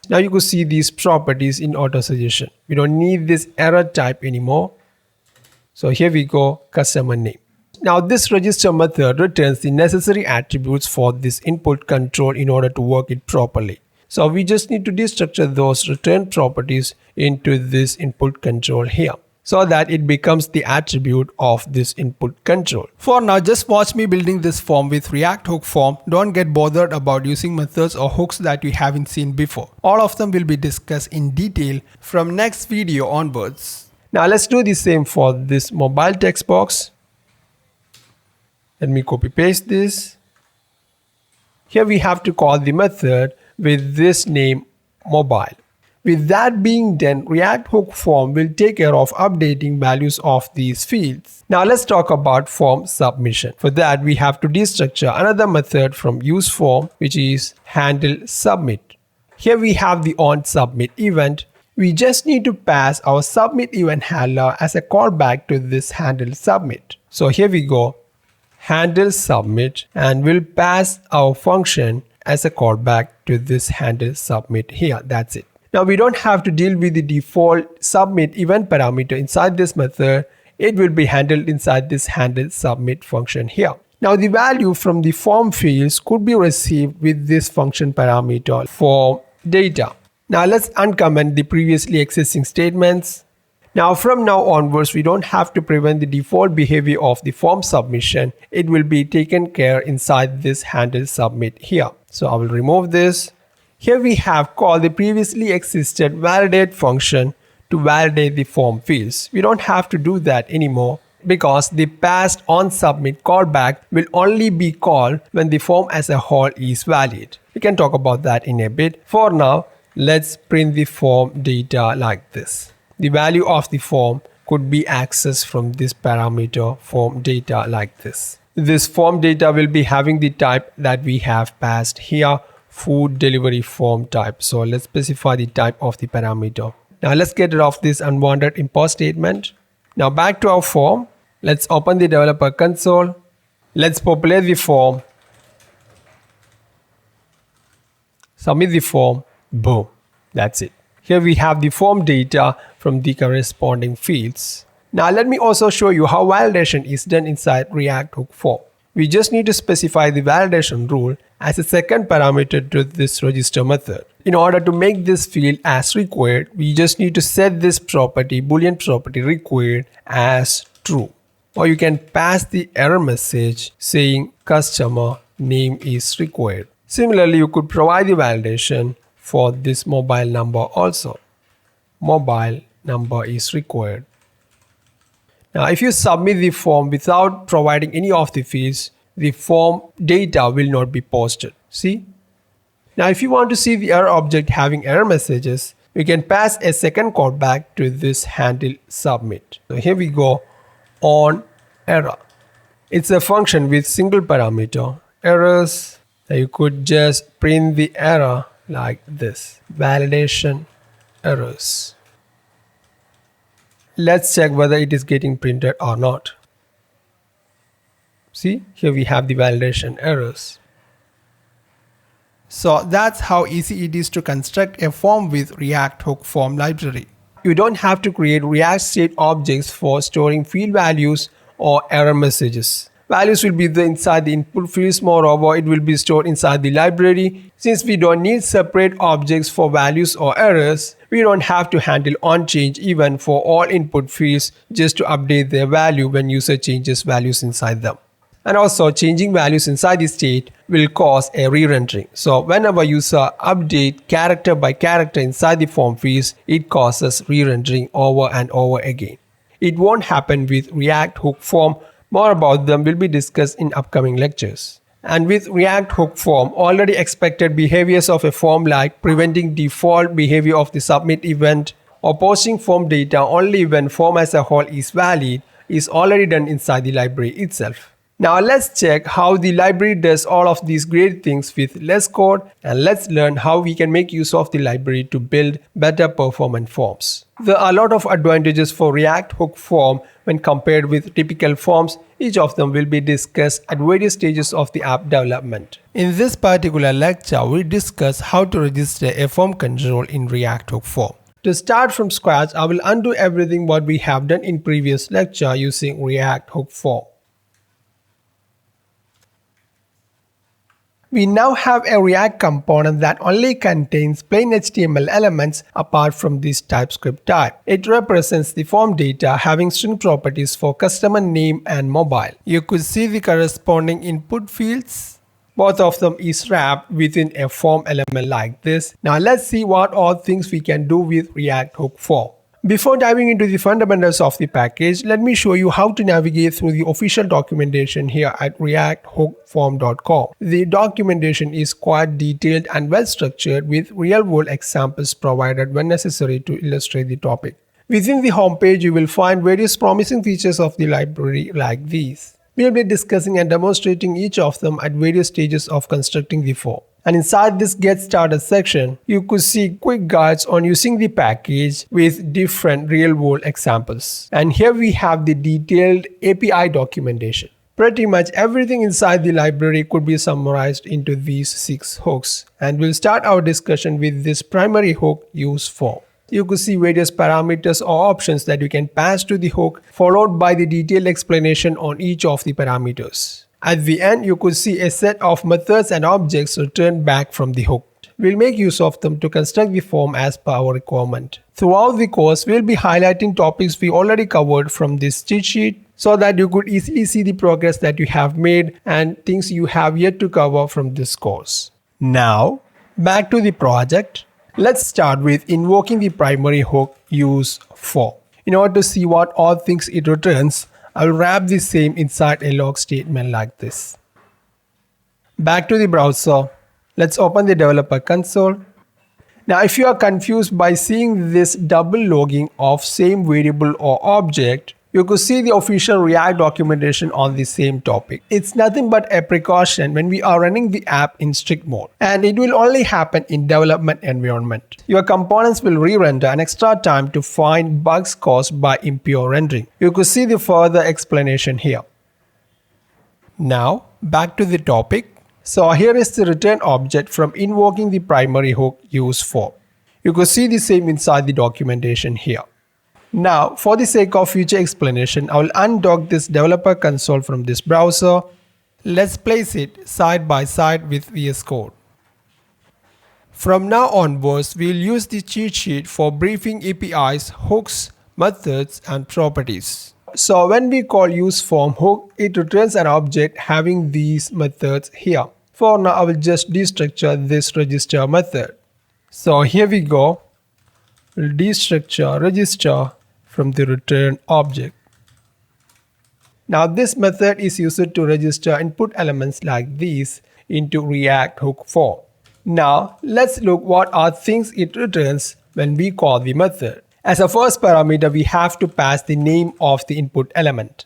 Now you could see these properties in auto suggestion. We don't need this error type anymore. So here we go, customer name. Now this register method returns the necessary attributes for this input control in order to work it properly. So we just need to destructure those return properties into this input control here, so that it becomes the attribute of this input control. For now, just watch me building this form with React hook form. Don't get bothered about using methods or hooks that you haven't seen before. All of them will be discussed in detail from next video onwards. Now let's do the same for this mobile text box. Let me copy paste this. Here we have to call the method with this name mobile. With that being done, React hook form will take care of updating values of these fields. Now let's talk about form submission. For that, we have to destructure another method from use form, which is handle submit. Here we have the onSubmit event. We just need to pass our submit event handler as a callback to this handle submit. So here we go, handle submit, and we'll pass our function as a callback to this handle submit here. That's it. Now we don't have to deal with the default submit event parameter inside this method. It will be handled inside this handle submit function here. Now the value from the form fields could be received with this function parameter for data. Now let's uncomment the previously existing statements. Now from now onwards, we don't have to prevent the default behavior of the form submission. It will be taken care inside this handle submit here. So I will remove this. Here we have called the previously existed validate function to validate the form fields. We don't have to do that anymore because the past onSubmit callback will only be called when the form as a whole is valid. We can talk about that in a bit. For now, let's print the form data like this. The value of the form could be accessed from this parameter form data like this. This form data will be having the type that we have passed here, food delivery form type. So let's specify the type of the parameter. Now let's get rid of this unwanted import statement. Now back to our form. Let's open the developer console. Let's populate the form. Submit the form. Boom. That's it. Here we have the form data from the corresponding fields. Now let me also show you how validation is done inside React hook form. We just need to specify the validation rule as a second parameter to this register method. In order to make this field as required, we just need to set this property, boolean property required, as true. Or you can pass the error message saying customer name is required. Similarly, you could provide the validation for this mobile number also. Mobile number is required. Now, if you submit the form without providing any of the fields, the form data will not be posted. See? Now, if you want to see the error object having error messages, we can pass a second callback to this handle submit. So here we go, on error. It's a function with single parameter, errors. Now you could just print the error like this, validation errors. Let's check whether it is getting printed or not. See, here we have the validation errors. So that's how easy it is to construct a form with React hook form library. You don't have to create React state objects for storing field values or error messages. Values will be inside the input fields. Moreover, it will be stored inside the library. Since we don't need separate objects for values or errors, we don't have to handle onChange event for all input fields just to update their value when user changes values inside them. And also, changing values inside the state will cause a re-rendering. So whenever user update character by character inside the form fields, it causes re-rendering over and over again. It won't happen with React hook form. More about them will be discussed in upcoming lectures. And with React hook form, already expected behaviors of a form like preventing default behavior of the submit event or posting form data only when form as a whole is valid is already done inside the library itself. Now let's check how the library does all of these great things with less code, and let's learn how we can make use of the library to build better performant forms. There are a lot of advantages for React Hook form when compared with typical forms. Each of them will be discussed at various stages of the app development. In this particular lecture, we discuss how to register a form control in React Hook form. To start from scratch, I will undo everything what we have done in previous lecture using React Hook form. We now have a React component that only contains plain HTML elements apart from this TypeScript tag. It represents the form data having string properties for customer name and mobile. You could see the corresponding input fields. Both of them is wrapped within a form element like this. Now let's see what all things we can do with React Hook form. Before diving into the fundamentals of the package, let me show you how to navigate through the official documentation here at reacthookform.com. The documentation is quite detailed and well structured with real-world examples provided when necessary to illustrate the topic. Within the homepage, you will find various promising features of the library like these. We will be discussing and demonstrating each of them at various stages of constructing the form. And inside this Get Started section, you could see quick guides on using the package with different real-world examples. And here we have the detailed API documentation. Pretty much everything inside the library could be summarized into these 6 hooks. And we'll start our discussion with this primary hook use form. You could see various parameters or options that you can pass to the hook, followed by the detailed explanation on each of the parameters. At the end, you could see a set of methods and objects returned back from the hook. We'll make use of them to construct the form as per our requirement. Throughout the course, we'll be highlighting topics we already covered from this cheat sheet so that you could easily see the progress that you have made and things you have yet to cover from this course. Now, back to the project. Let's start with invoking the primary hook use form. In order to see what all things it returns, I will wrap the same inside a log statement like this. Back to the browser. Let's open the developer console. Now if you are confused by seeing this double logging of same variable or object, you could see the official React documentation on the same topic. It's nothing but a precaution when we are running the app in strict mode, and it will only happen in development environment. Your components will re-render an extra time to find bugs caused by impure rendering. You could see the further explanation here. Now back to the topic. So here is the return object from invoking the primary hook use form. You could see the same inside the documentation here. Now, for the sake of future explanation, I will undock this developer console from this browser. Let's place it side by side with VS Code. From now onwards, we'll use the cheat sheet for briefing APIs, hooks, methods, and properties. So when we call useForm hook, it returns an object having these methods here. For now, I will just destructure this register method. So here we go. We'll destructure register from the return object. Now this method is used to register input elements like these into React Hook form. Now let's look what are things it returns when we call the method. As a first parameter, we have to pass the name of the input element.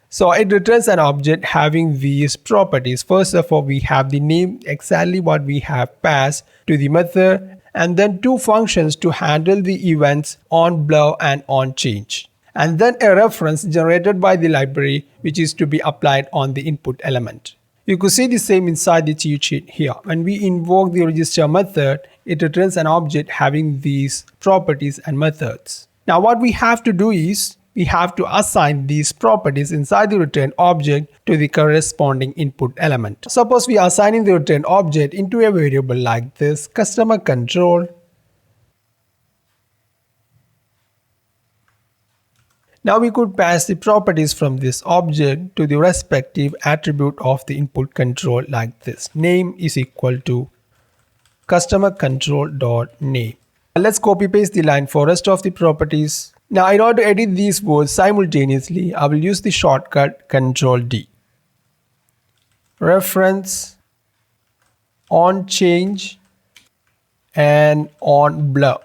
So it returns an object having these properties. First of all, we have the name, exactly what we have passed to the method, and then 2 functions to handle the events onBlur and onChange. And then a reference generated by the library which is to be applied on the input element. You could see the same inside the cheat sheet here. When we invoke the register method, it returns an object having these properties and methods. Now what we have to do is, we have to assign these properties inside the return object to the corresponding input element. Suppose we are assigning the return object into a variable like this, customer control. Now we could pass the properties from this object to the respective attribute of the input control like this. Name is equal to customer control.name. Let's copy paste the line for rest of the properties. Now in order to edit these words simultaneously, I will use the shortcut Ctrl D. Reference, onChange, and onBlur.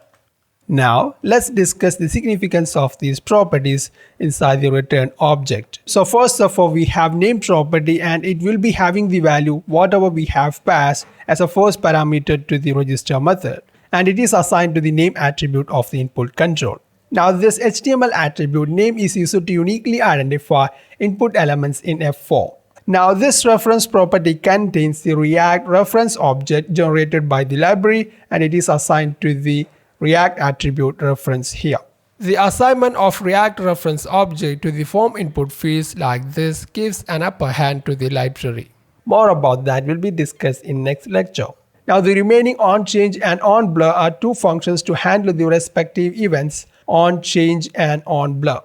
Now, let's discuss the significance of these properties inside the return object. So first of all, we have name property, and it will be having the value whatever we have passed as a first parameter to the register method, and it is assigned to the name attribute of the input control. Now, this HTML attribute name is used to uniquely identify input elements in F4. Now, this reference property contains the React reference object generated by the library, and it is assigned to the React attribute reference here. The assignment of React reference object to the form input fields like this gives an upper hand to the library. More about that will be discussed in next lecture. Now, the remaining onChange and onBlur are two functions to handle the respective events onChange and onBlur.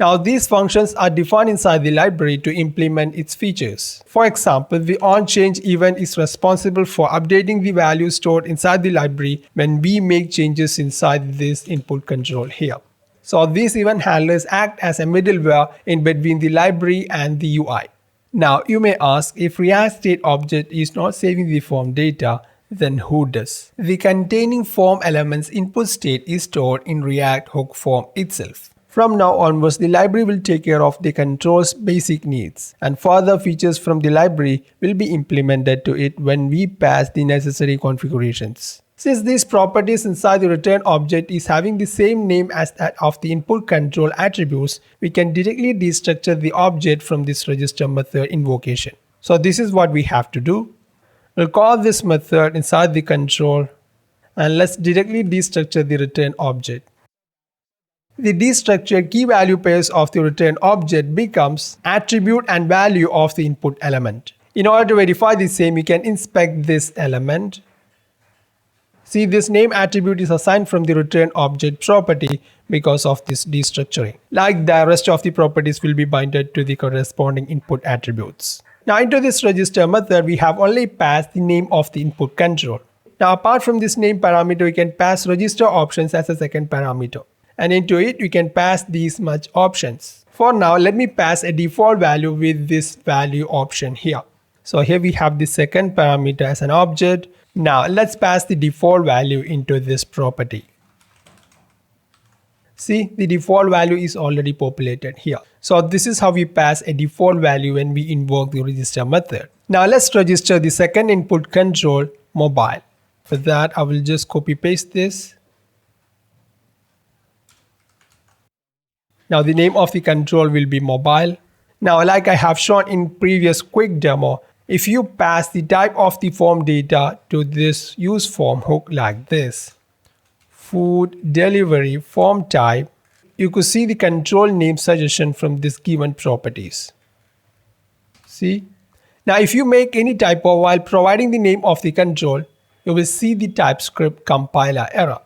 Now, these functions are defined inside the library to implement its features. For example, the onChange event is responsible for updating the values stored inside the library when we make changes inside this input control here. So these event handlers act as a middleware in between the library and the UI. Now, you may ask, if React state object is not saving the form data, then who does? The containing form elements input state is stored in React hook form itself. From now onwards, the library will take care of the control's basic needs, and further features from the library will be implemented to it when we pass the necessary configurations. Since these properties inside the return object is having the same name as that of the input control attributes, we can directly destructure the object from this register method invocation. So this is what we have to do. We'll call this method inside the control, and let's directly destructure the return object. The destructured key value pairs of the return object becomes attribute and value of the input element. In order to verify the same, you can inspect this element. See, this name attribute is assigned from the return object property because of this destructuring. Like the rest of the properties will be binded to the corresponding input attributes. Now, into this register method, we have only passed the name of the input control. Now, apart from this name parameter, we can pass register options as a second parameter. And into it, we can pass these much options. For now, let me pass a default value with this value option here. So here we have the second parameter as an object. Now let's pass the default value into this property. See, the default value is already populated here. So this is how we pass a default value when we invoke the register method. Now let's register the second input control, mobile. For that, I will just copy paste this. Now the name of the control will be mobile. Now, like I have shown in previous quick demo, if you pass the type of the form data to this use form hook like this, food delivery form type, you could see the control name suggestion from this given properties. See? Now if you make any typo while providing the name of the control, you will see the TypeScript compiler error.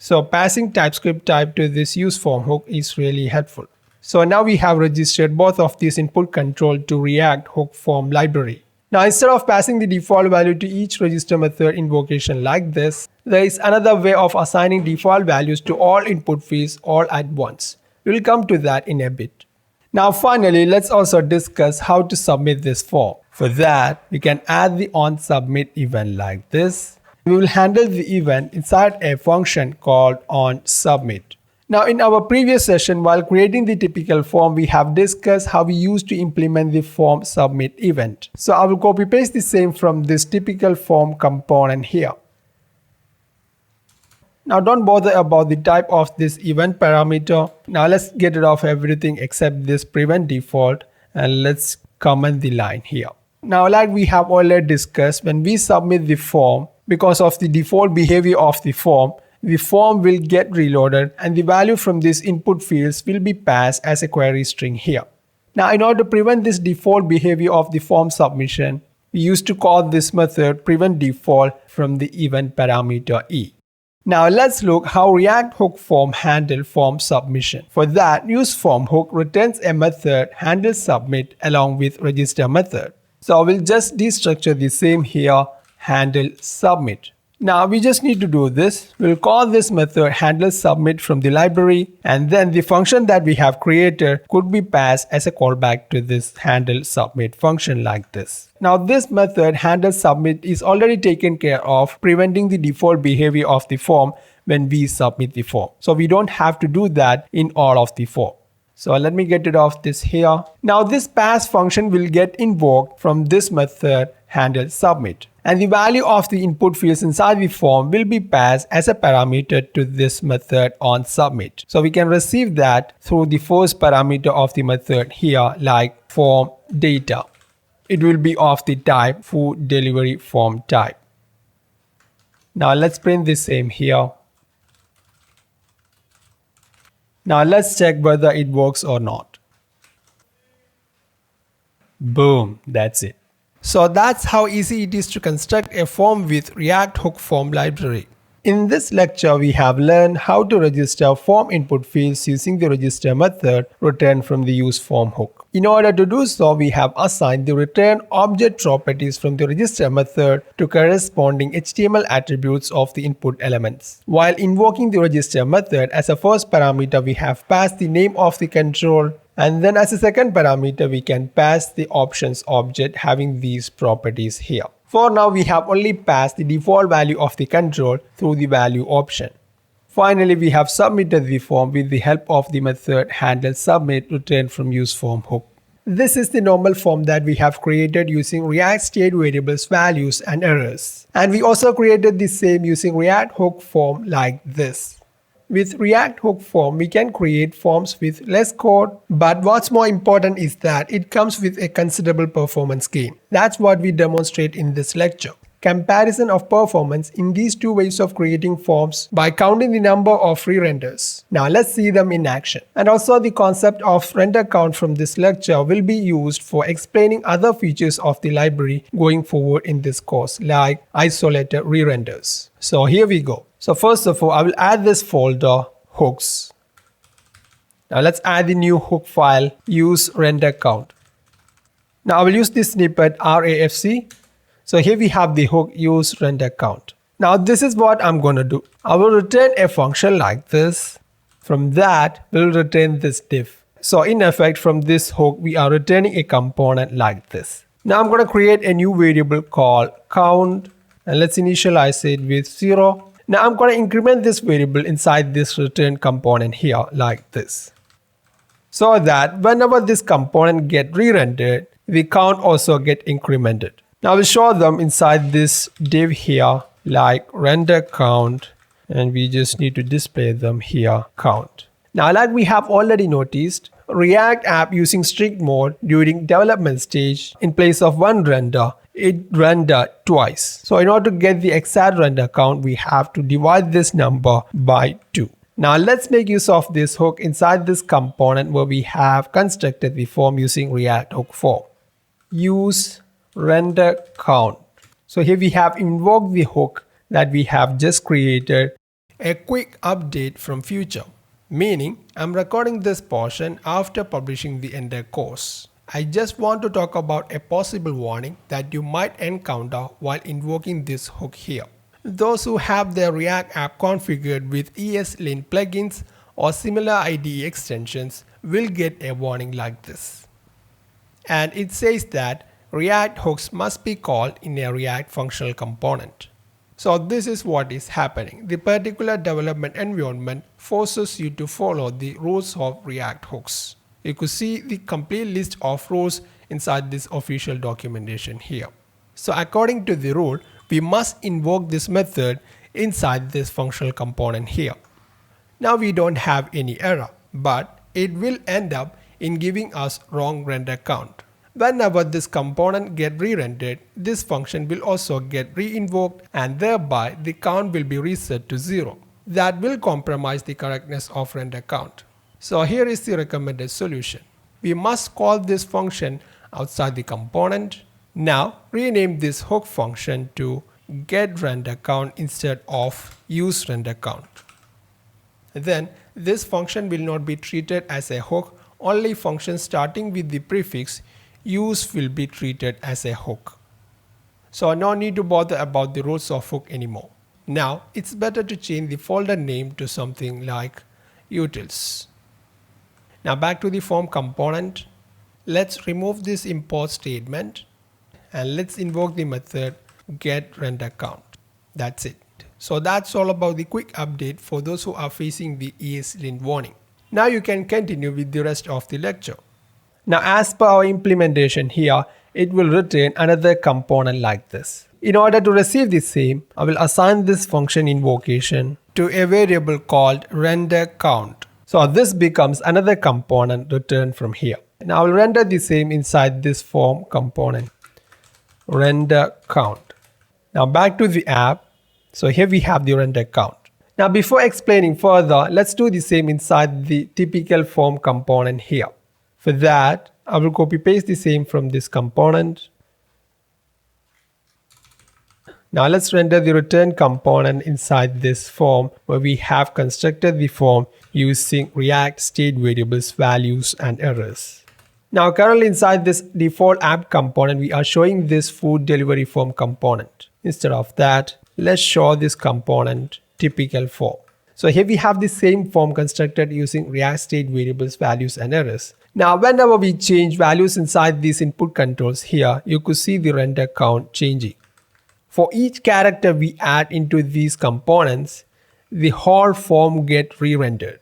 So passing TypeScript type to this use form hook is really helpful. So now we have registered both of these input control to React hook form library. Now instead of passing the default value to each register method invocation like this, there is another way of assigning default values to all input fields all at once. We will come to that in a bit. Now finally, let's also discuss how to submit this form. For that, we can add the onSubmit event like this. We will handle the event inside a function called onSubmit. Now in our previous session, while creating the typical form, we have discussed how we used to implement the form submit event. So I will copy paste the same from this typical form component here. Now don't bother about the type of this event parameter. Now let's get rid of everything except this prevent default, and let's comment the line here. Now, like we have already discussed, when we submit the form, because of the default behavior of the form will get reloaded and the value from these input fields will be passed as a query string here. Now, in order to prevent this default behavior of the form submission, we used to call this method prevent default from the event parameter e. Now let's look how React hook form handle form submission. For that, use form hook returns a method handle submit along with register method. So I will just destructure the same here, handle submit. Now we just need to do this. We'll call this method handle submit from the library, and then the function that we have created could be passed as a callback to this handle submit function like this. Now this method handle submit is already taken care of, preventing the default behavior of the form when we submit the form. So we don't have to do that in all of the form. So let me get rid of this here. Now this pass function will get invoked from this method handled submit. And the value of the input fields inside the form will be passed as a parameter to this method on submit. So we can receive that through the first parameter of the method here, like form data. It will be of the type food delivery form type. Now let's print the same here. Now let's check whether it works or not. Boom, that's it. So that's how easy it is to construct a form with React Hook Form library. In this lecture, we have learned how to register form input fields using the register method returned from the useForm hook. In order to do so, we have assigned the return object properties from the register method to corresponding HTML attributes of the input elements. While invoking the register method, as a first parameter, we have passed the name of the control, and then as a second parameter, we can pass the options object having these properties here. For now, we have only passed the default value of the control through the value option. Finally, we have submitted the form with the help of the method handle submit returned from useForm hook. This is the normal form that we have created using React state variables values and errors. And we also created the same using React hook form like this. With React Hook Form, we can create forms with less code, but what's more important is that it comes with a considerable performance gain. That's what we demonstrate in this lecture. Comparison of performance in these two ways of creating forms by counting the number of free renders. Now let's see them in action. And also the concept of render count from this lecture will be used for explaining other features of the library going forward in this course, like isolated re-renders. So here we go. So first of all, I will add this folder hooks. Now let's add the new hook file, use render count. Now I will use this snippet RAFC. So here we have the hook use render count. Now this is what I'm going to do. I will return a function like this. From that, we'll return this div. So in effect, from this hook, we are returning a component like this. Now I'm going to create a new variable called count, and let's initialize it with 0. Now I'm going to increment this variable inside this return component here like this. So that whenever this component get re-rendered, the count also get incremented. Now we'll show them inside this div here like render count, and we just need to display them here count. Now like we have already noticed, React app using strict mode during development stage, in place of one render, it rendered twice. So in order to get the exact render count, we have to divide this number by 2. Now let's make use of this hook inside this component where we have constructed the form using React Hook Form. Use render count. So here we have invoked the hook that we have just created. A quick update from future, meaning I'm recording this portion after publishing the entire course. I just want to talk about a possible warning that you might encounter while invoking this hook here. Those who have their React app configured with ESLint plugins or similar IDE extensions will get a warning like this. And it says that React hooks must be called in a React functional component. So this is what is happening. The particular development environment forces you to follow the rules of React hooks. You could see the complete list of rules inside this official documentation here. So according to the rule, we must invoke this method inside this functional component here. Now we don't have any error, but it will end up in giving us wrong render count. Whenever this component get re-rendered, this function will also get re-invoked, and thereby the count will be reset to 0. That will compromise the correctness of render count. So here is the recommended solution. We must call this function outside the component. Now rename this hook function to getRenderCount instead of useRenderCount. Then this function will not be treated as a hook. Only functions starting with the prefix use will be treated as a hook. So no need to bother about the rules of hook anymore. Now it's better to change the folder name to something like utils. Now back to the form component. Let's remove this import statement and let's invoke the method getRenderCount. That's it. So that's all about the quick update for those who are facing the ESLint warning. Now you can continue with the rest of the lecture. Now as per our implementation here, it will return another component like this. In order to receive the same, I will assign this function invocation to a variable called render count. So this becomes another component returned from here. And I will render the same inside this form component, render count. Now back to the app. So here we have the render count. Now before explaining further, let's do the same inside the typical form component here. For that, I will copy paste the same from this component. Now let's render the return component inside this form where we have constructed the form using React state variables, values and errors. Now currently inside this default app component, we are showing this food delivery form component. Instead of that, let's show this component typical form. So here we have the same form constructed using React state variables, values and errors. Now whenever we change values inside these input controls here, you could see the render count changing. For each character we add into these components, the whole form gets re-rendered.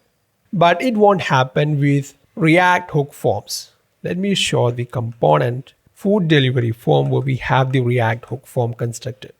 But it won't happen with React hook forms. Let me show the component food delivery form where we have the React hook form constructed.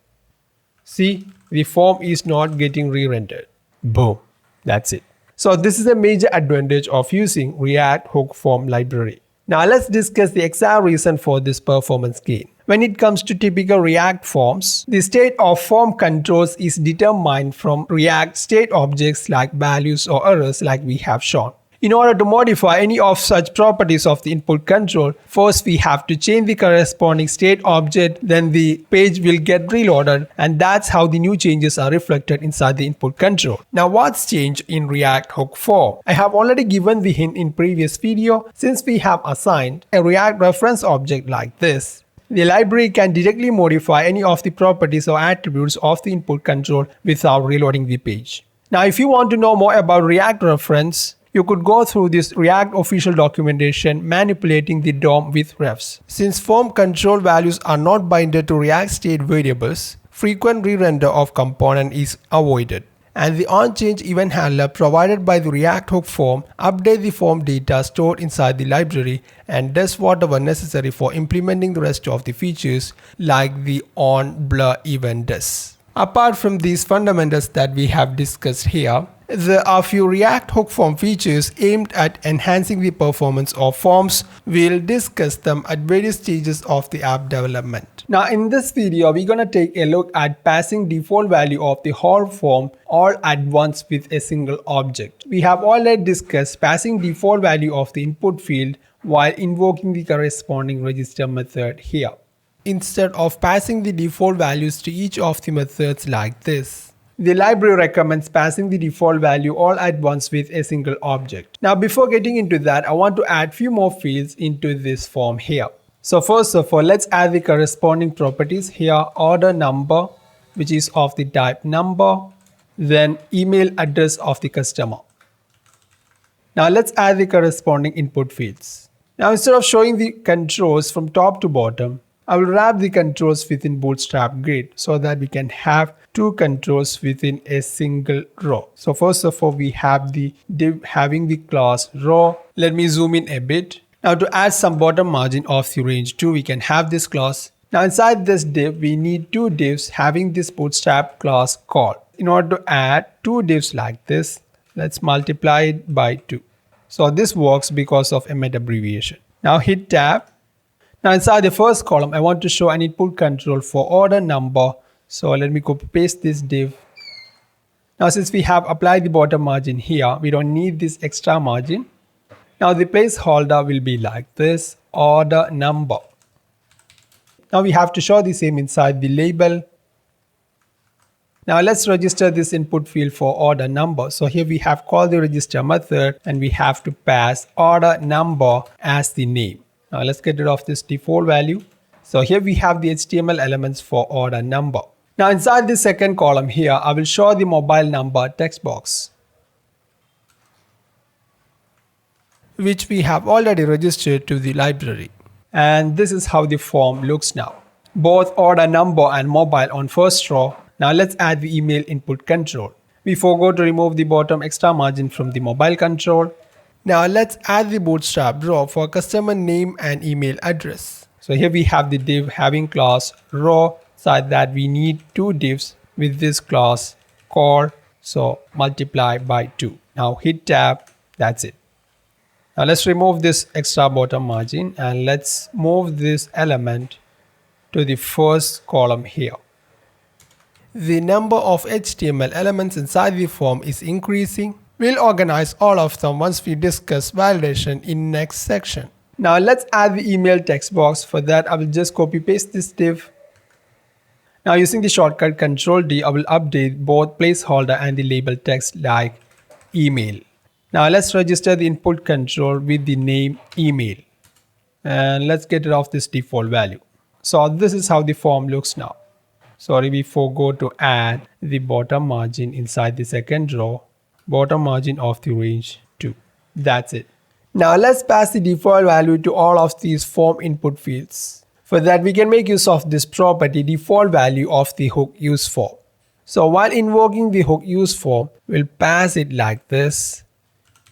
See, the form is not getting re-rendered. Boom, that's it. So this is a major advantage of using React hook form library. Now let's discuss the exact reason for this performance gain. When it comes to typical React forms, the state of form controls is determined from React state objects like values or errors like we have shown. In order to modify any of such properties of the input control, first we have to change the corresponding state object, then the page will get reloaded, and that's how the new changes are reflected inside the input control. Now what's changed in React hook form? I have already given the hint in previous video. Since we have assigned a React reference object like this, the library can directly modify any of the properties or attributes of the input control without reloading the page. Now if you want to know more about React reference, you could go through this React official documentation manipulating the DOM with refs. Since form control values are not binded to React state variables, frequent re-render of component is avoided. And the onChange event handler provided by the React hook form updates the form data stored inside the library and does whatever necessary for implementing the rest of the features like the onBlur event does. Apart from these fundamentals that we have discussed here, there are few React hook form features aimed at enhancing the performance of forms. We'll discuss them at various stages of the app development. Now in this video, we're gonna take a look at passing default value of the whole form all at once with a single object. We have already discussed passing default value of the input field while invoking the corresponding register method here. Instead of passing the default values to each of the methods like this, the library recommends passing the default value all at once with a single object. Now before getting into that, I want to add few more fields into this form here. So first of all, let's add the corresponding properties here. Order number, which is of the type number, then email address of the customer. Now let's add the corresponding input fields. Now instead of showing the controls from top to bottom, I will wrap the controls within Bootstrap grid so that we can have two controls within a single row. So first of all, we have the div having the class row. Let me zoom in a bit. Now to add some bottom margin of the range 2, we can have this class. Now inside this div, we need two divs having this Bootstrap class called. In order to add two divs like this, let's multiply it by 2. So this works because of a meta abbreviation. Now hit tab. Now inside the first column, I want to show an input control for order number. So let me copy paste this div. Now since we have applied the bottom margin here, we don't need this extra margin. Now the placeholder will be like this, order number. Now we have to show the same inside the label. Now let's register this input field for order number. So here we have called the register method and we have to pass order number as the name. Now let's get rid of this default value. So here we have the HTML elements for order number. Now inside the second column here, I will show the mobile number text box, which we have already registered to the library. And this is how the form looks now. Both order number and mobile on first row Now let's add the email input control. We forgot to remove the bottom extra margin from the mobile control. Now let's add the bootstrap row for customer name and email address. So here we have the div having class row, so that we need two divs with this class core, so multiply by 2. Now hit tab, that's it. Now let's remove this extra bottom margin and let's move this element to the first column here. The number of HTML elements inside the form is increasing. We'll organize all of them once we discuss validation in next section. Now let's add the email text box. For that I will just copy paste this div. Now using the shortcut Ctrl D, I will update both placeholder and the label text like email. Now let's register the input control with the name email. And let's get rid of this default value. So this is how the form looks now. Sorry, we forgot to add the bottom margin inside the second row. Bottom margin of the range 2. That's it. Now let's pass the default value to all of these form input fields. For that we can make use of this property default value of the hook useForm. So while invoking the hook useForm, we'll pass it like this.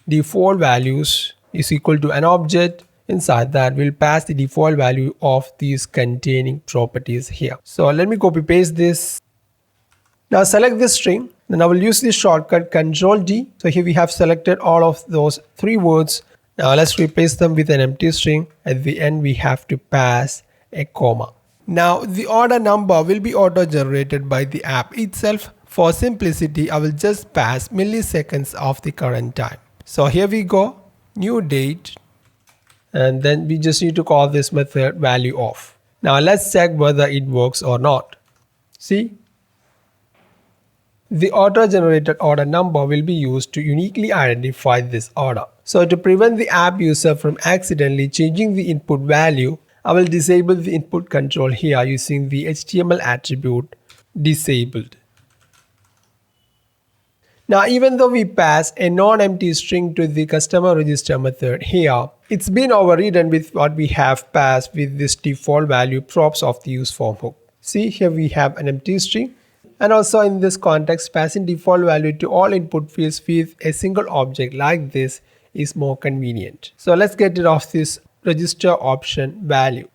Default values is equal to an object. Inside that we'll pass the default value of these containing properties here. So let me copy paste this. Now select this string. Then I will use the shortcut Ctrl D. So here we have selected all of those 3 words. Now let's replace them with an empty string. At the end we have to pass a comma. Now the order number will be auto generated by the app itself. For simplicity I will just pass milliseconds of the current time. So here we go, new date, and then we just need to call this method value of. Now let's check whether it works or not. See? The auto-generated order number will be used to uniquely identify this order. So to prevent the app user from accidentally changing the input value, I will disable the input control here using the HTML attribute disabled. Now even though we pass a non-empty string to the customer register method here, it's been overridden with what we have passed with this default value props of the useForm hook. See, here we have an empty string. And also in this context, passing default value to all input fields with a single object like this is more convenient. So let's get rid of this register option value.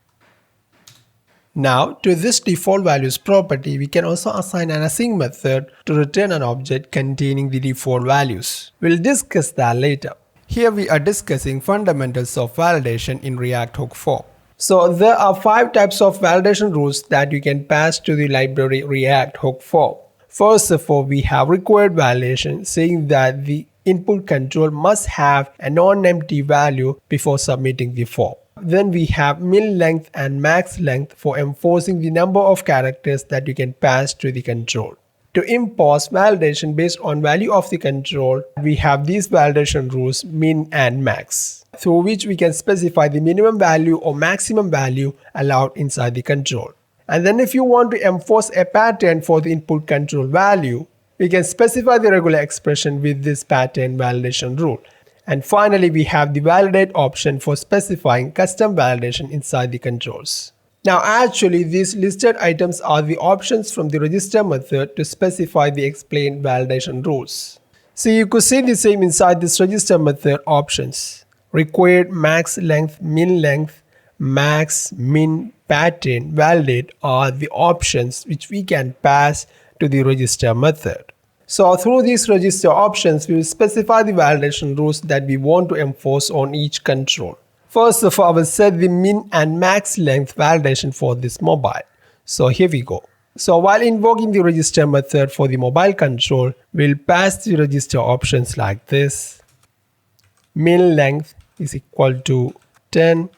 Now to this default values property, we can also assign an async method to return an object containing the default values. We'll discuss that later. Here we are discussing fundamentals of validation in React Hook form. So there are 5 types of validation rules that you can pass to the library React Hook form. First of all, we have required validation saying that the input control must have a non-empty value before submitting the form. Then we have min length and max length for enforcing the number of characters that you can pass to the control. To impose validation based on value of the control, we have these validation rules min and max, through which we can specify the minimum value or maximum value allowed inside the control. And then if you want to enforce a pattern for the input control value, we can specify the regular expression with this pattern validation rule. And finally, we have the validate option for specifying custom validation inside the controls. Now actually these listed items are the options from the register method to specify the explained validation rules. So you could see the same inside this register method options. Required, max length, min length, max, min, pattern, validate are the options which we can pass to the register method. So through these register options, we will specify the validation rules that we want to enforce on each control. First of all, I will set the min and max length validation for this mobile. So here we go. So while invoking the register method for the mobile control, we'll pass the register options like this. Min length is equal to 10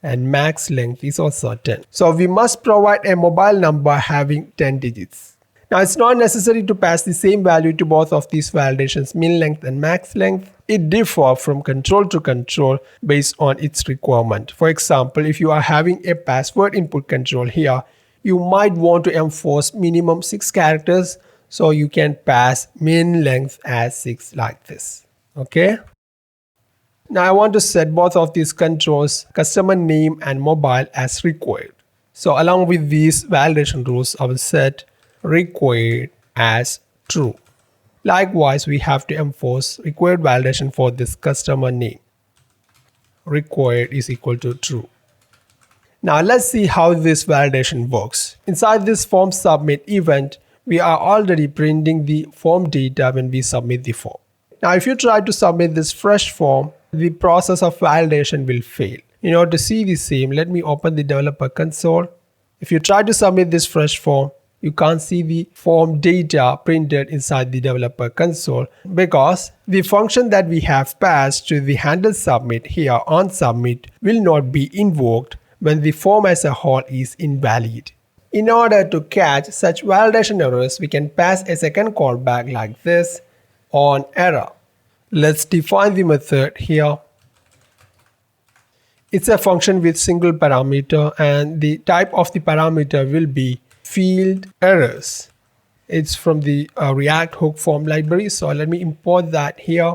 and max length is also 10. So we must provide a mobile number having 10 digits. Now it's not necessary to pass the same value to both of these validations, min length and max length. It differs from control to control based on its requirement. For example, if you are having a password input control here, you might want to enforce minimum 6 characters, so you can pass min length as 6 like this. Okay. Now I want to set both of these controls, customer name and mobile, as required. So along with these validation rules, I will set required as true. Likewise, we have to enforce required validation for this customer name. Required is equal to true. Now let's see how this validation works. Inside this form submit event, we are already printing the form data when we submit the form. Now if you try to submit this fresh form, the process of validation will fail. In order to see the same, let me open the developer console. If you try to submit this fresh form, you can't see the form data printed inside the developer console because the function that we have passed to the handle submit here on submit will not be invoked when the form as a whole is invalid. In order to catch such validation errors, we can pass a second callback like this on error. Let's define the method here. It's a function with single parameter and the type of the parameter will be field errors. It's from the React hook form library. So let me import that here.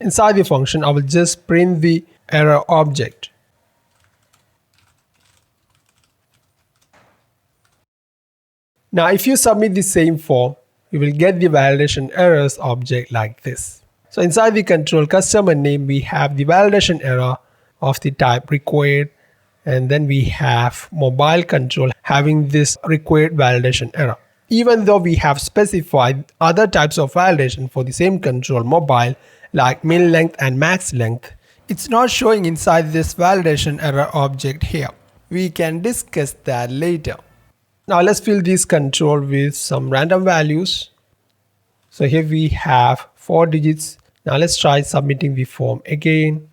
Inside the function, I will just print the error object. Now, if you submit the same form, you will get the validation errors object like this. So inside the control customer name, we have the validation error of the type required. And then we have mobile control having this required validation error. Even though we have specified other types of validation for the same control mobile like min length and max length, it's not showing inside this validation error object here. We can discuss that later. Now let's fill this control with some random values. So here we have 4 digits. Now let's try submitting the form again.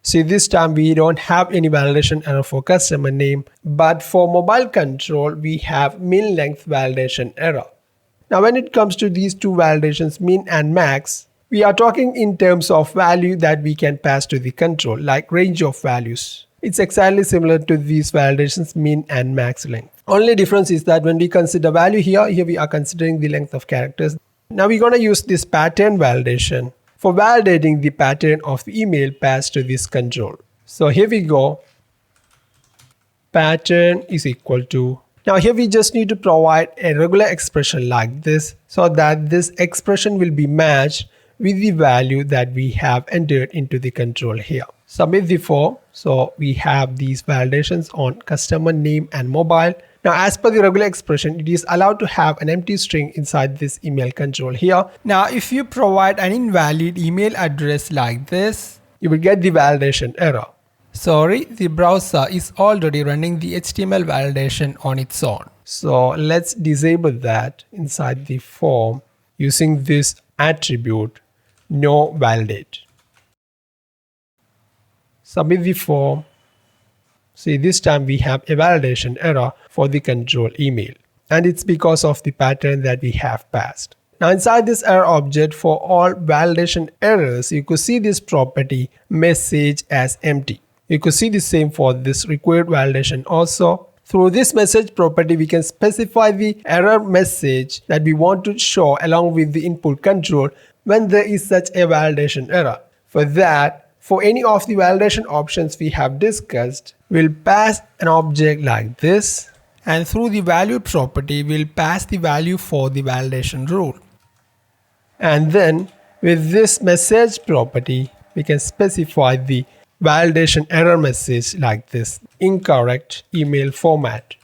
See, this time we don't have any validation error for customer name, but for mobile control, we have min length validation error. Now, when it comes to these two validations, min and max, we are talking in terms of value that we can pass to the control, like range of values. It's exactly similar to these validations, min and max length. Only difference is that when we consider value here we are considering the length of characters. Now we're going to use this pattern validation for validating the pattern of the email passed to this control. So here we go. Pattern is equal to. Now here we just need to provide a regular expression like this so that this expression will be matched with the value that we have entered into the control here. Submit the form. So we have these validations on customer name and mobile. Now, as per the regular expression, it is allowed to have an empty string inside this email control here. Now, if you provide an invalid email address like this, you will get the validation error. Sorry, the browser is already running the HTML validation on its own. So let's disable that inside the form using this attribute no validate. Submit the form. See, this time we have a validation error for the control email, and it's because of the pattern that we have passed. Now inside this error object, for all validation errors, you could see this property message as empty. You could see the same for this required validation also. Through this message property, we can specify the error message that we want to show along with the input control when there is such a validation error. For that, for any of the validation options we have discussed, we'll pass an object like this, and through the value property, we'll pass the value for the validation rule. And then with this message property, we can specify the validation error message like this: incorrect email format.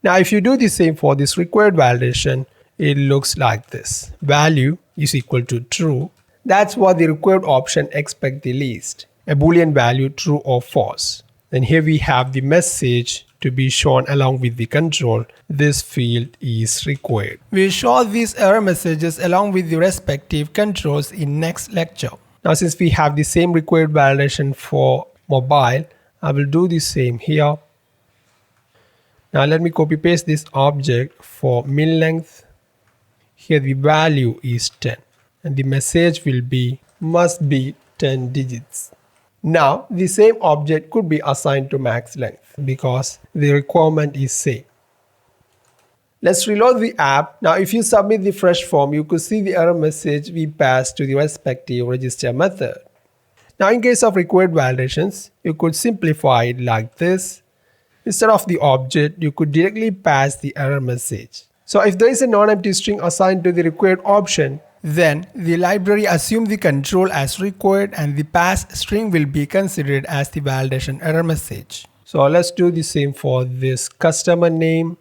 Now, if you do the same for this required validation, it looks like this: value is equal to true. That's what the required option expects the least, a boolean value true or false. Then here we have the message to be shown along with the control. This field is required. We'll show these error messages along with the respective controls in next lecture. Now since we have the same required validation for mobile, I will do the same here. Now let me copy paste this object for min length. Here the value is 10. And the message will be must be 10 digits. Now the same object could be assigned to max length because the requirement is same. Let's reload the app. Now if you submit the fresh form, you could see the error message we passed to the respective register method. Now in case of required validations, you could simplify it like this. Instead of the object, you could directly pass the error message. So if there is a non-empty string assigned to the required option, then the library assumes the control as required and the passed string will be considered as the validation error message. So let's do the same for this customer name.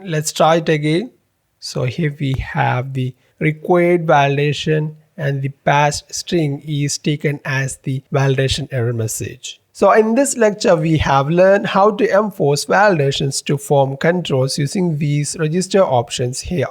Let's try it again. So here we have the required validation and the passed string is taken as the validation error message. So in this lecture, we have learned how to enforce validations to form controls using these register options here.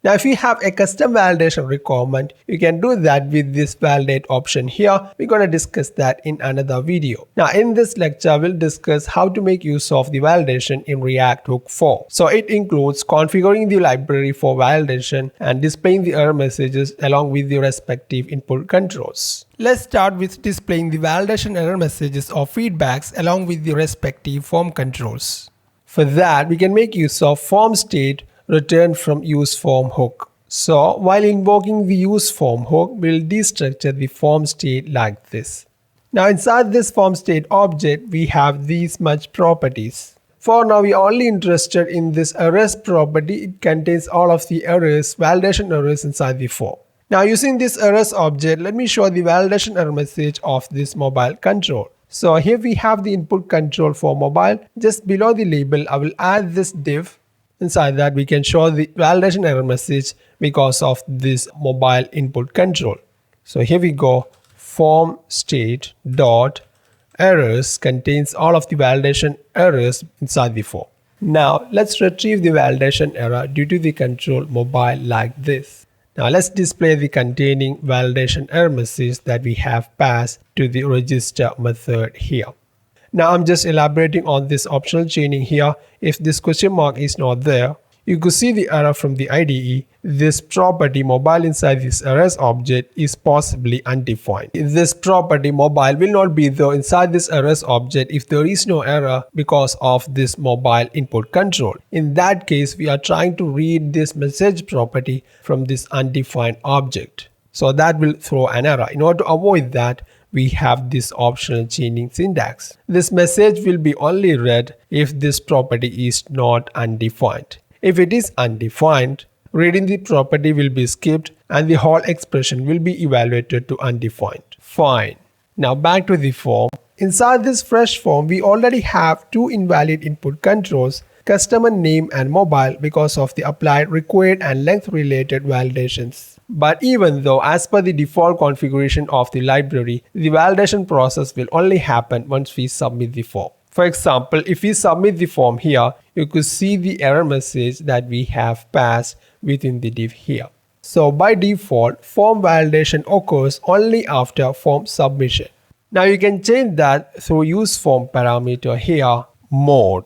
Now if you have a custom validation requirement, you can do that with this validate option here. We're going to discuss that in another video. Now in this lecture, we'll discuss how to make use of the validation in React Hook 4. So it includes configuring the library for validation and displaying the error messages along with the respective input controls. Let's start with displaying the validation error messages or feedbacks along with the respective form controls. For that, we can make use of form state return from useForm hook. So while invoking the useForm hook, we'll destructure the form state like this. Now inside this form state object, we have these much properties. For now, we are only interested in this errors property. It contains all of the errors, validation errors inside the form. Now using this errors object, let me show the validation error message of this mobile control. So here we have the input control for mobile. Just below the label, I will add this div. Inside that, we can show the validation error message because of this mobile input control. So here we go. Form state dot errors contains all of the validation errors inside the form. Now let's retrieve the validation error due to the control mobile like this. Now let's display the containing validation error message that we have passed to the register method here. Now I'm just elaborating on this optional chaining here. If this question mark is not there, you could see the error from the IDE. This property mobile inside this errors object is possibly undefined. This property mobile will not be there inside this errors object if there is no error because of this mobile input control. In that case, we are trying to read this message property from this undefined object. So that will throw an error. In order to avoid that, we have this optional chaining syntax. This message will be only read if this property is not undefined. If it is undefined, reading the property will be skipped and the whole expression will be evaluated to undefined. Fine. Now back to the form. Inside this fresh form, we already have two invalid input controls, customer name and mobile, because of the applied required and length related validations. But even though as per the default configuration of the library, the validation process will only happen once we submit the form. For example, if we submit the form here, you could see the error message that we have passed within the div here. So by default, form validation occurs only after form submission. Now you can change that through useForm parameter here, mode.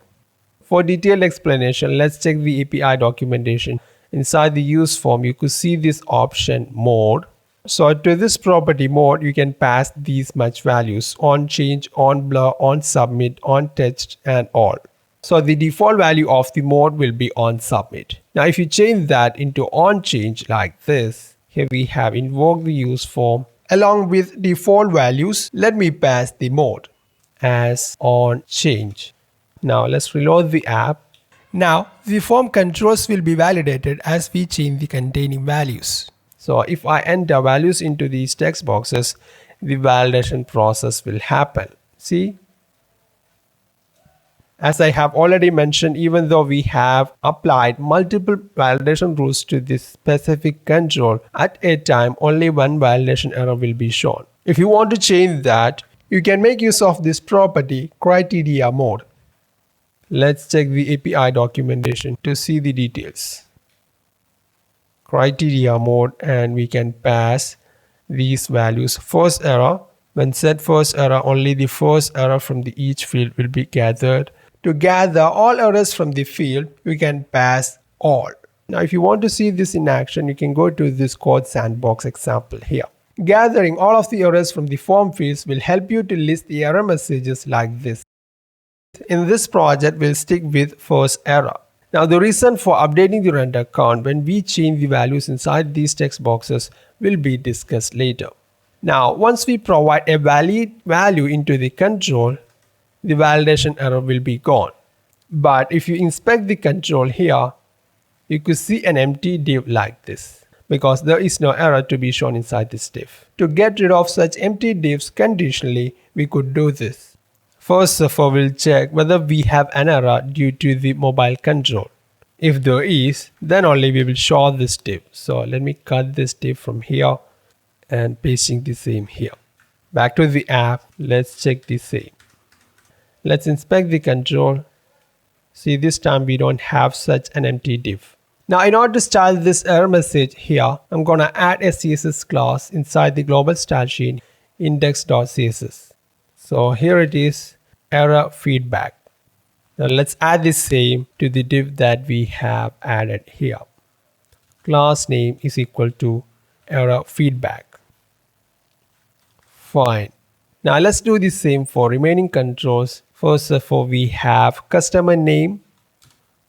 For detailed explanation, let's check the API documentation. Inside the useForm, you could see this option mode. So to this property mode, you can pass these much values: on change, on blur, on submit, on text, and all. So the default value of the mode will be on submit. Now if you change that into on change like this, here we have invoked the useForm along with default values. Let me pass the mode as on change. Now let's reload the app. Now the form controls will be validated as we change the containing values. So if I enter values into these text boxes, the validation process will happen. See? As I have already mentioned, even though we have applied multiple validation rules to this specific control, at a time only one validation error will be shown. If you want to change that, you can make use of this property criteria mode. Let's check the API documentation to see the details. Criteria mode, and we can pass these values. First error, when set first error, only the first error from the each field will be gathered. To gather all errors from the field, we can pass all. Now if you want to see this in action, you can go to this code sandbox example here. Gathering all of the errors from the form fields will help you to list the error messages like this. In this project, we'll stick with first error. Now the reason for updating the render count when we change the values inside these text boxes will be discussed later. Now, once we provide a valid value into the control, the validation error will be gone. But if you inspect the control here, you could see an empty div like this because there is no error to be shown inside this div. To get rid of such empty divs conditionally, we could do this. First of all, we'll check whether we have an error due to the mobile control. If there is, then only we will show this div. So let me cut this div from here and pasting the same here. Back to the app, let's check the same. Let's inspect the control. See, this time we don't have such an empty div. Now, in order to style this error message here, I'm gonna add a CSS class inside the global style sheet index.css. So here it is, error feedback. Now let's add the same to the div that we have added here. Class name is equal to error feedback. Fine. Now let's do the same for remaining controls. First of all, we have customer name.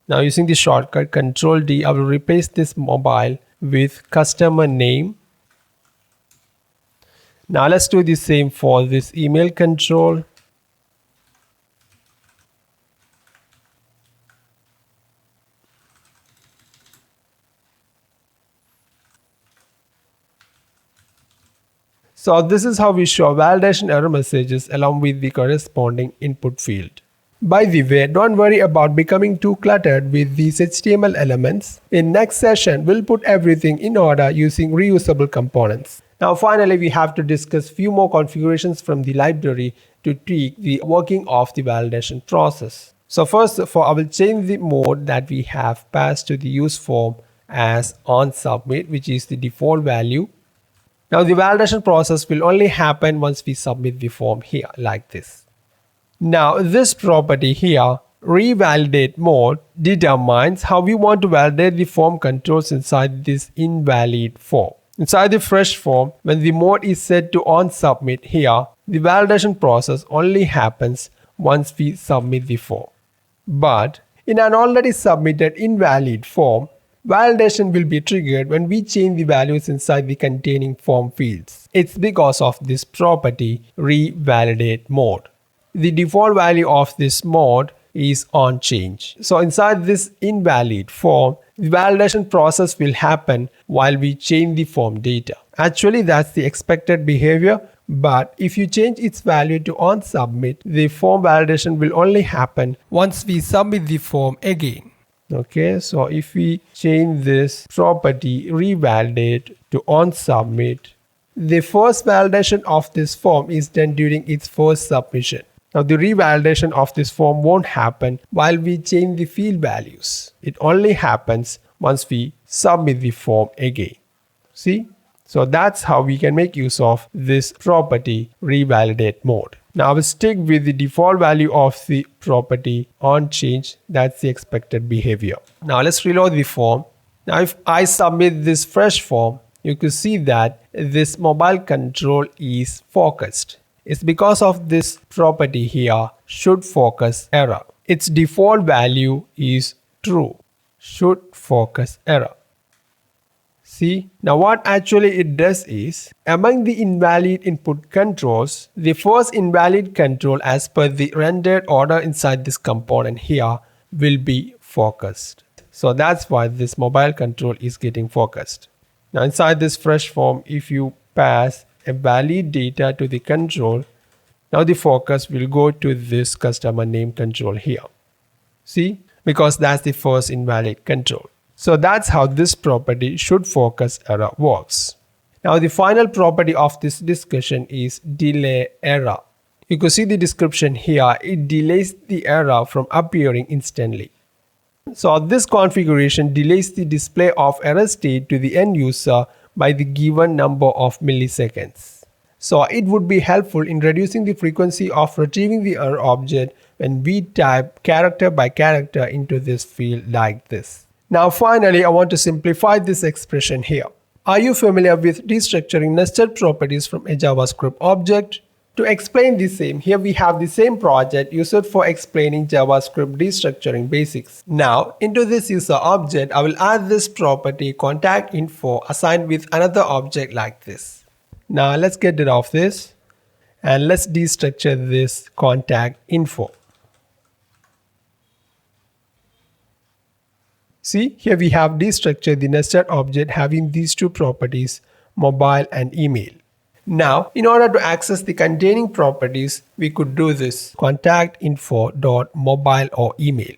Now using the shortcut Ctrl D, I will replace this mobile with customer name. Now let's do the same for this email control. So this is how we show validation error messages along with the corresponding input field. By the way, don't worry about becoming too cluttered with these HTML elements. In next session, we'll put everything in order using reusable components. Now finally, we have to discuss few more configurations from the library to tweak the working of the validation process. So first of all, I will change the mode that we have passed to the use form as onSubmit, which is the default value. Now the validation process will only happen once we submit the form here like this. Now this property here, revalidate mode, determines how we want to validate the form controls inside this invalid form. Inside the fresh form, when the mode is set to onSubmit here, the validation process only happens once we submit the form. But in an already submitted invalid form, validation will be triggered when we change the values inside the containing form fields. It's because of this property, revalidate mode. The default value of this mode is onChange. So inside this invalid form, the validation process will happen while we change the form data. Actually, that's the expected behavior, but if you change its value to onSubmit, the form validation will only happen once we submit the form again. Okay, so if we change this property revalidate to onSubmit, the first validation of this form is done during its first submission. Now the revalidation of this form won't happen while we change the field values. It only happens once we submit the form again. See? So that's how we can make use of this property revalidate mode. Now I will stick with the default value of the property onChange. That's the expected behavior. Now let's reload the form. Now if I submit this fresh form, you can see that this mobile control is focused. It's because of this property here, should focus error. Its default value is true, should focus error. See, now what actually it does is, among the invalid input controls, the first invalid control as per the rendered order inside this component here will be focused. So that's why this mobile control is getting focused. Now inside this fresh form, if you pass a valid data to the control, now the focus will go to this customer name control here. See, because that's the first invalid control. So that's how this property should focus error works. Now the final property of this discussion is delay error. You can see the description here, it delays the error from appearing instantly. So this configuration delays the display of error state to the end user by the given number of milliseconds. So it would be helpful in reducing the frequency of retrieving the error object when we type character by character into this field like this. Now finally, I want to simplify this expression here. Are you familiar with destructuring nested properties from a JavaScript object? To explain the same, here we have the same project used for explaining JavaScript destructuring basics. Now, into this user object, I will add this property contact info assigned with another object like this. Now let's get rid of this and let's destructure this contact info. See, here we have destructured the nested object having these two properties, mobile and email. Now, in order to access the containing properties, we could do this contact info.mobile or email.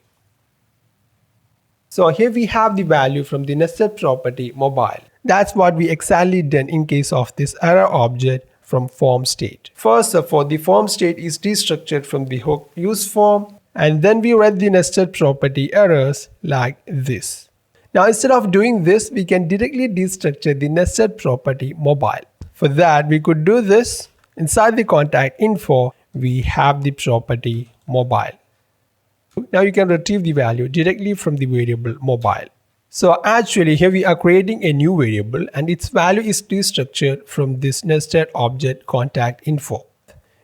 So here we have the value from the nested property mobile. That's what we exactly done in case of this error object from form state. First of all, the form state is destructured from the hook use form, and then we read the nested property errors like this. Now instead of doing this, we can directly destructure the nested property mobile. For that, we could do this. Inside the contact info, we have the property mobile. Now you can retrieve the value directly from the variable mobile. So actually here we are creating a new variable and its value is destructured from this nested object contact info.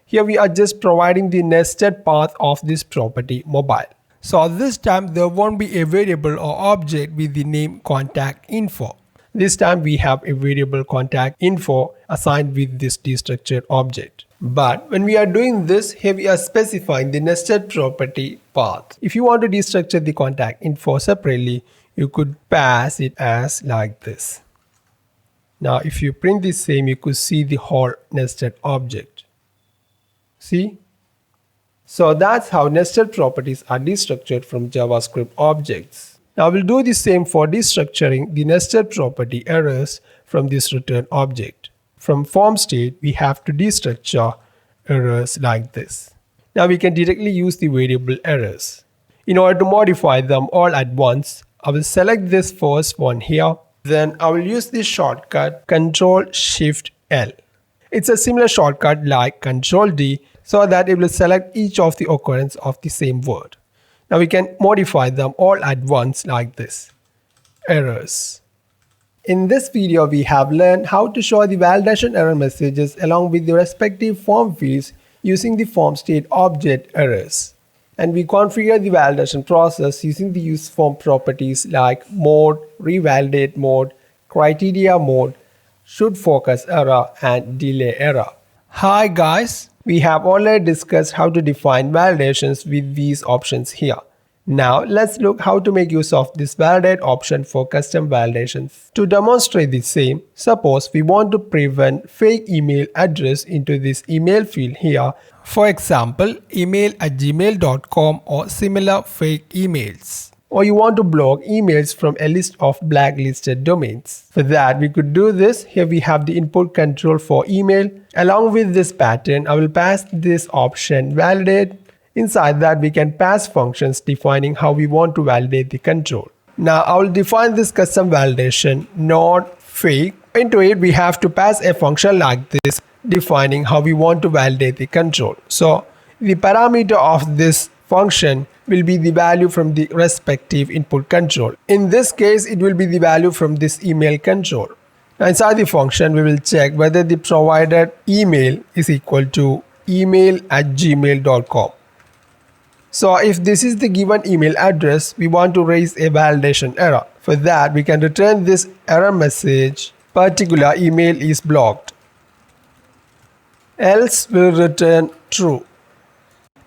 Here we are just providing the nested path of this property mobile. So this time there won't be a variable or object with the name contact info. This time we have a variable contact info assigned with this destructured object. But when we are doing this, here we are specifying the nested property path. If you want to destructure the contact info separately, you could pass it as like this. Now if you print the same, you could see the whole nested object. See? So that's how nested properties are destructured from JavaScript objects. Now we'll do the same for destructuring the nested property errors from this return object. From form state, we have to destructure errors like this. Now we can directly use the variable errors. In order to modify them all at once, I will select this first one here. Then I will use the shortcut Ctrl-Shift-L. It's a similar shortcut like Ctrl-D so that it will select each of the occurrence of the same word. Now we can modify them all at once like this. Errors. In this video, we have learned how to show the validation error messages along with the respective form fields using the form state object errors. And we configure the validation process using the use form properties like mode, revalidate mode, criteria mode, should focus error, and delay error. Hi guys, we have already discussed how to define validations with these options here. Now let's look how to make use of this validate option for custom validations. To demonstrate the same, suppose we want to prevent fake email address into this email field here. For example, email@gmail.com or similar fake emails. Or you want to block emails from a list of blacklisted domains. For that, we could do this. Here we have the input control for email. Along with this pattern, I will pass this option validate. Inside that, we can pass functions defining how we want to validate the control. Now I will define this custom validation not fake. Into it, we have to pass a function like this defining how we want to validate the control. So the parameter of this function will be the value from the respective input control. In this case, it will be the value from this email control. Now inside the function, we will check whether the provided email is equal to email@gmail.com. So if this is the given email address, we want to raise a validation error. For that, we can return this error message, particular email is blocked. Else will return true.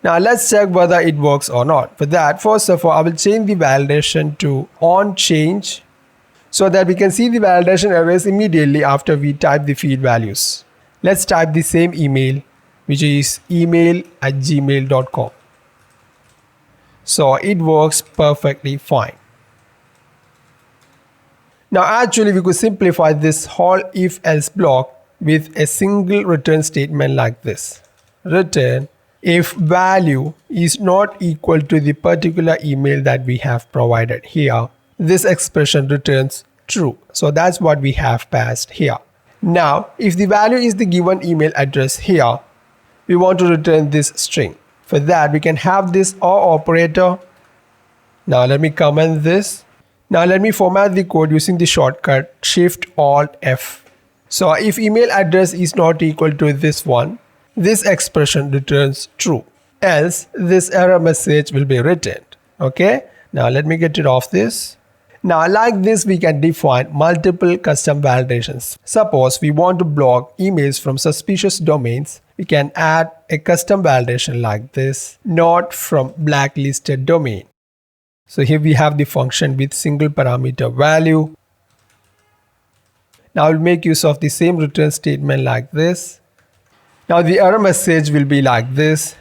Now let's check whether it works or not. For that, first of all, I will change the validation to on change so that we can see the validation errors immediately after we type the field values. Let's type the same email, which is email@gmail.com. So it works perfectly fine. Now actually we could simplify this whole if-else block with a single return statement like this. Return if value is not equal to the particular email that we have provided here. This expression returns true. So that's what we have passed here. Now if the value is the given email address here, we want to return this string. For that, we can have this OR operator. Now let me comment this. Now let me format the code using the shortcut Shift-Alt-F. So if email address is not equal to this one, this expression returns true. Else, this error message will be returned. Okay. Now let me get rid of this. Now like this we can define multiple custom validations. Suppose we want to block emails from suspicious domains. We can add a custom validation like this, not from blacklisted domain. So here we have the function with single parameter value. Now we'll make use of the same return statement like this. Now the error message will be like this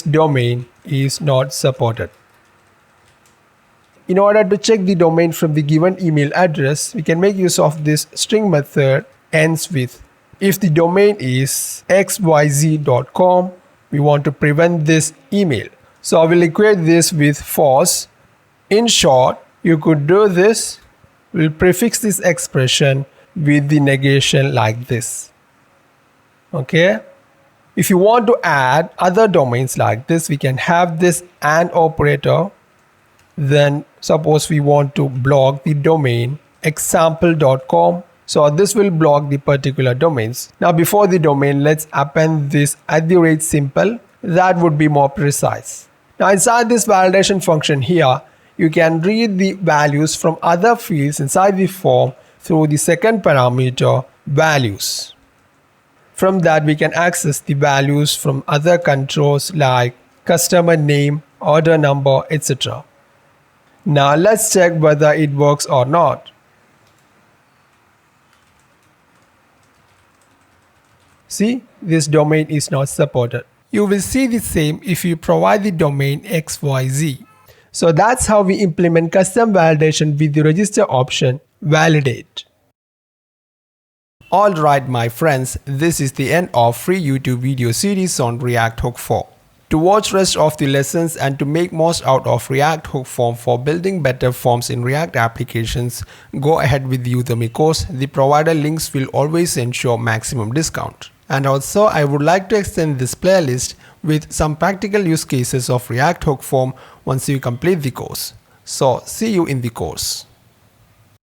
domain is not supported. In order to check the domain from the given email address, we can make use of this string method ends with. If the domain is xyz.com, we want to prevent this email. So I will equate this with false. In short, you could do this. We'll prefix this expression with the negation like this. Okay. If you want to add other domains like this, we can have this AND operator. Then suppose we want to block the domain example.com. So this will block the particular domains. Now before the domain, let's append this @symbol. That would be more precise. Now inside this validation function here, you can read the values from other fields inside the form through the second parameter values. From that we can access the values from other controls like customer name, order number, etc. Now let's check whether it works or not. See, this domain is not supported. You will see the same if you provide the domain XYZ. So that's how we implement custom validation with the register option validate. Alright my friends, this is the end of free YouTube video series on React Hook 4. To watch rest of the lessons and to make most out of React Hook form for building better forms in React applications, go ahead with the Udemy course. The provider links will always ensure maximum discount. And also I would like to extend this playlist with some practical use cases of React Hook form once you complete the course. So see you in the course.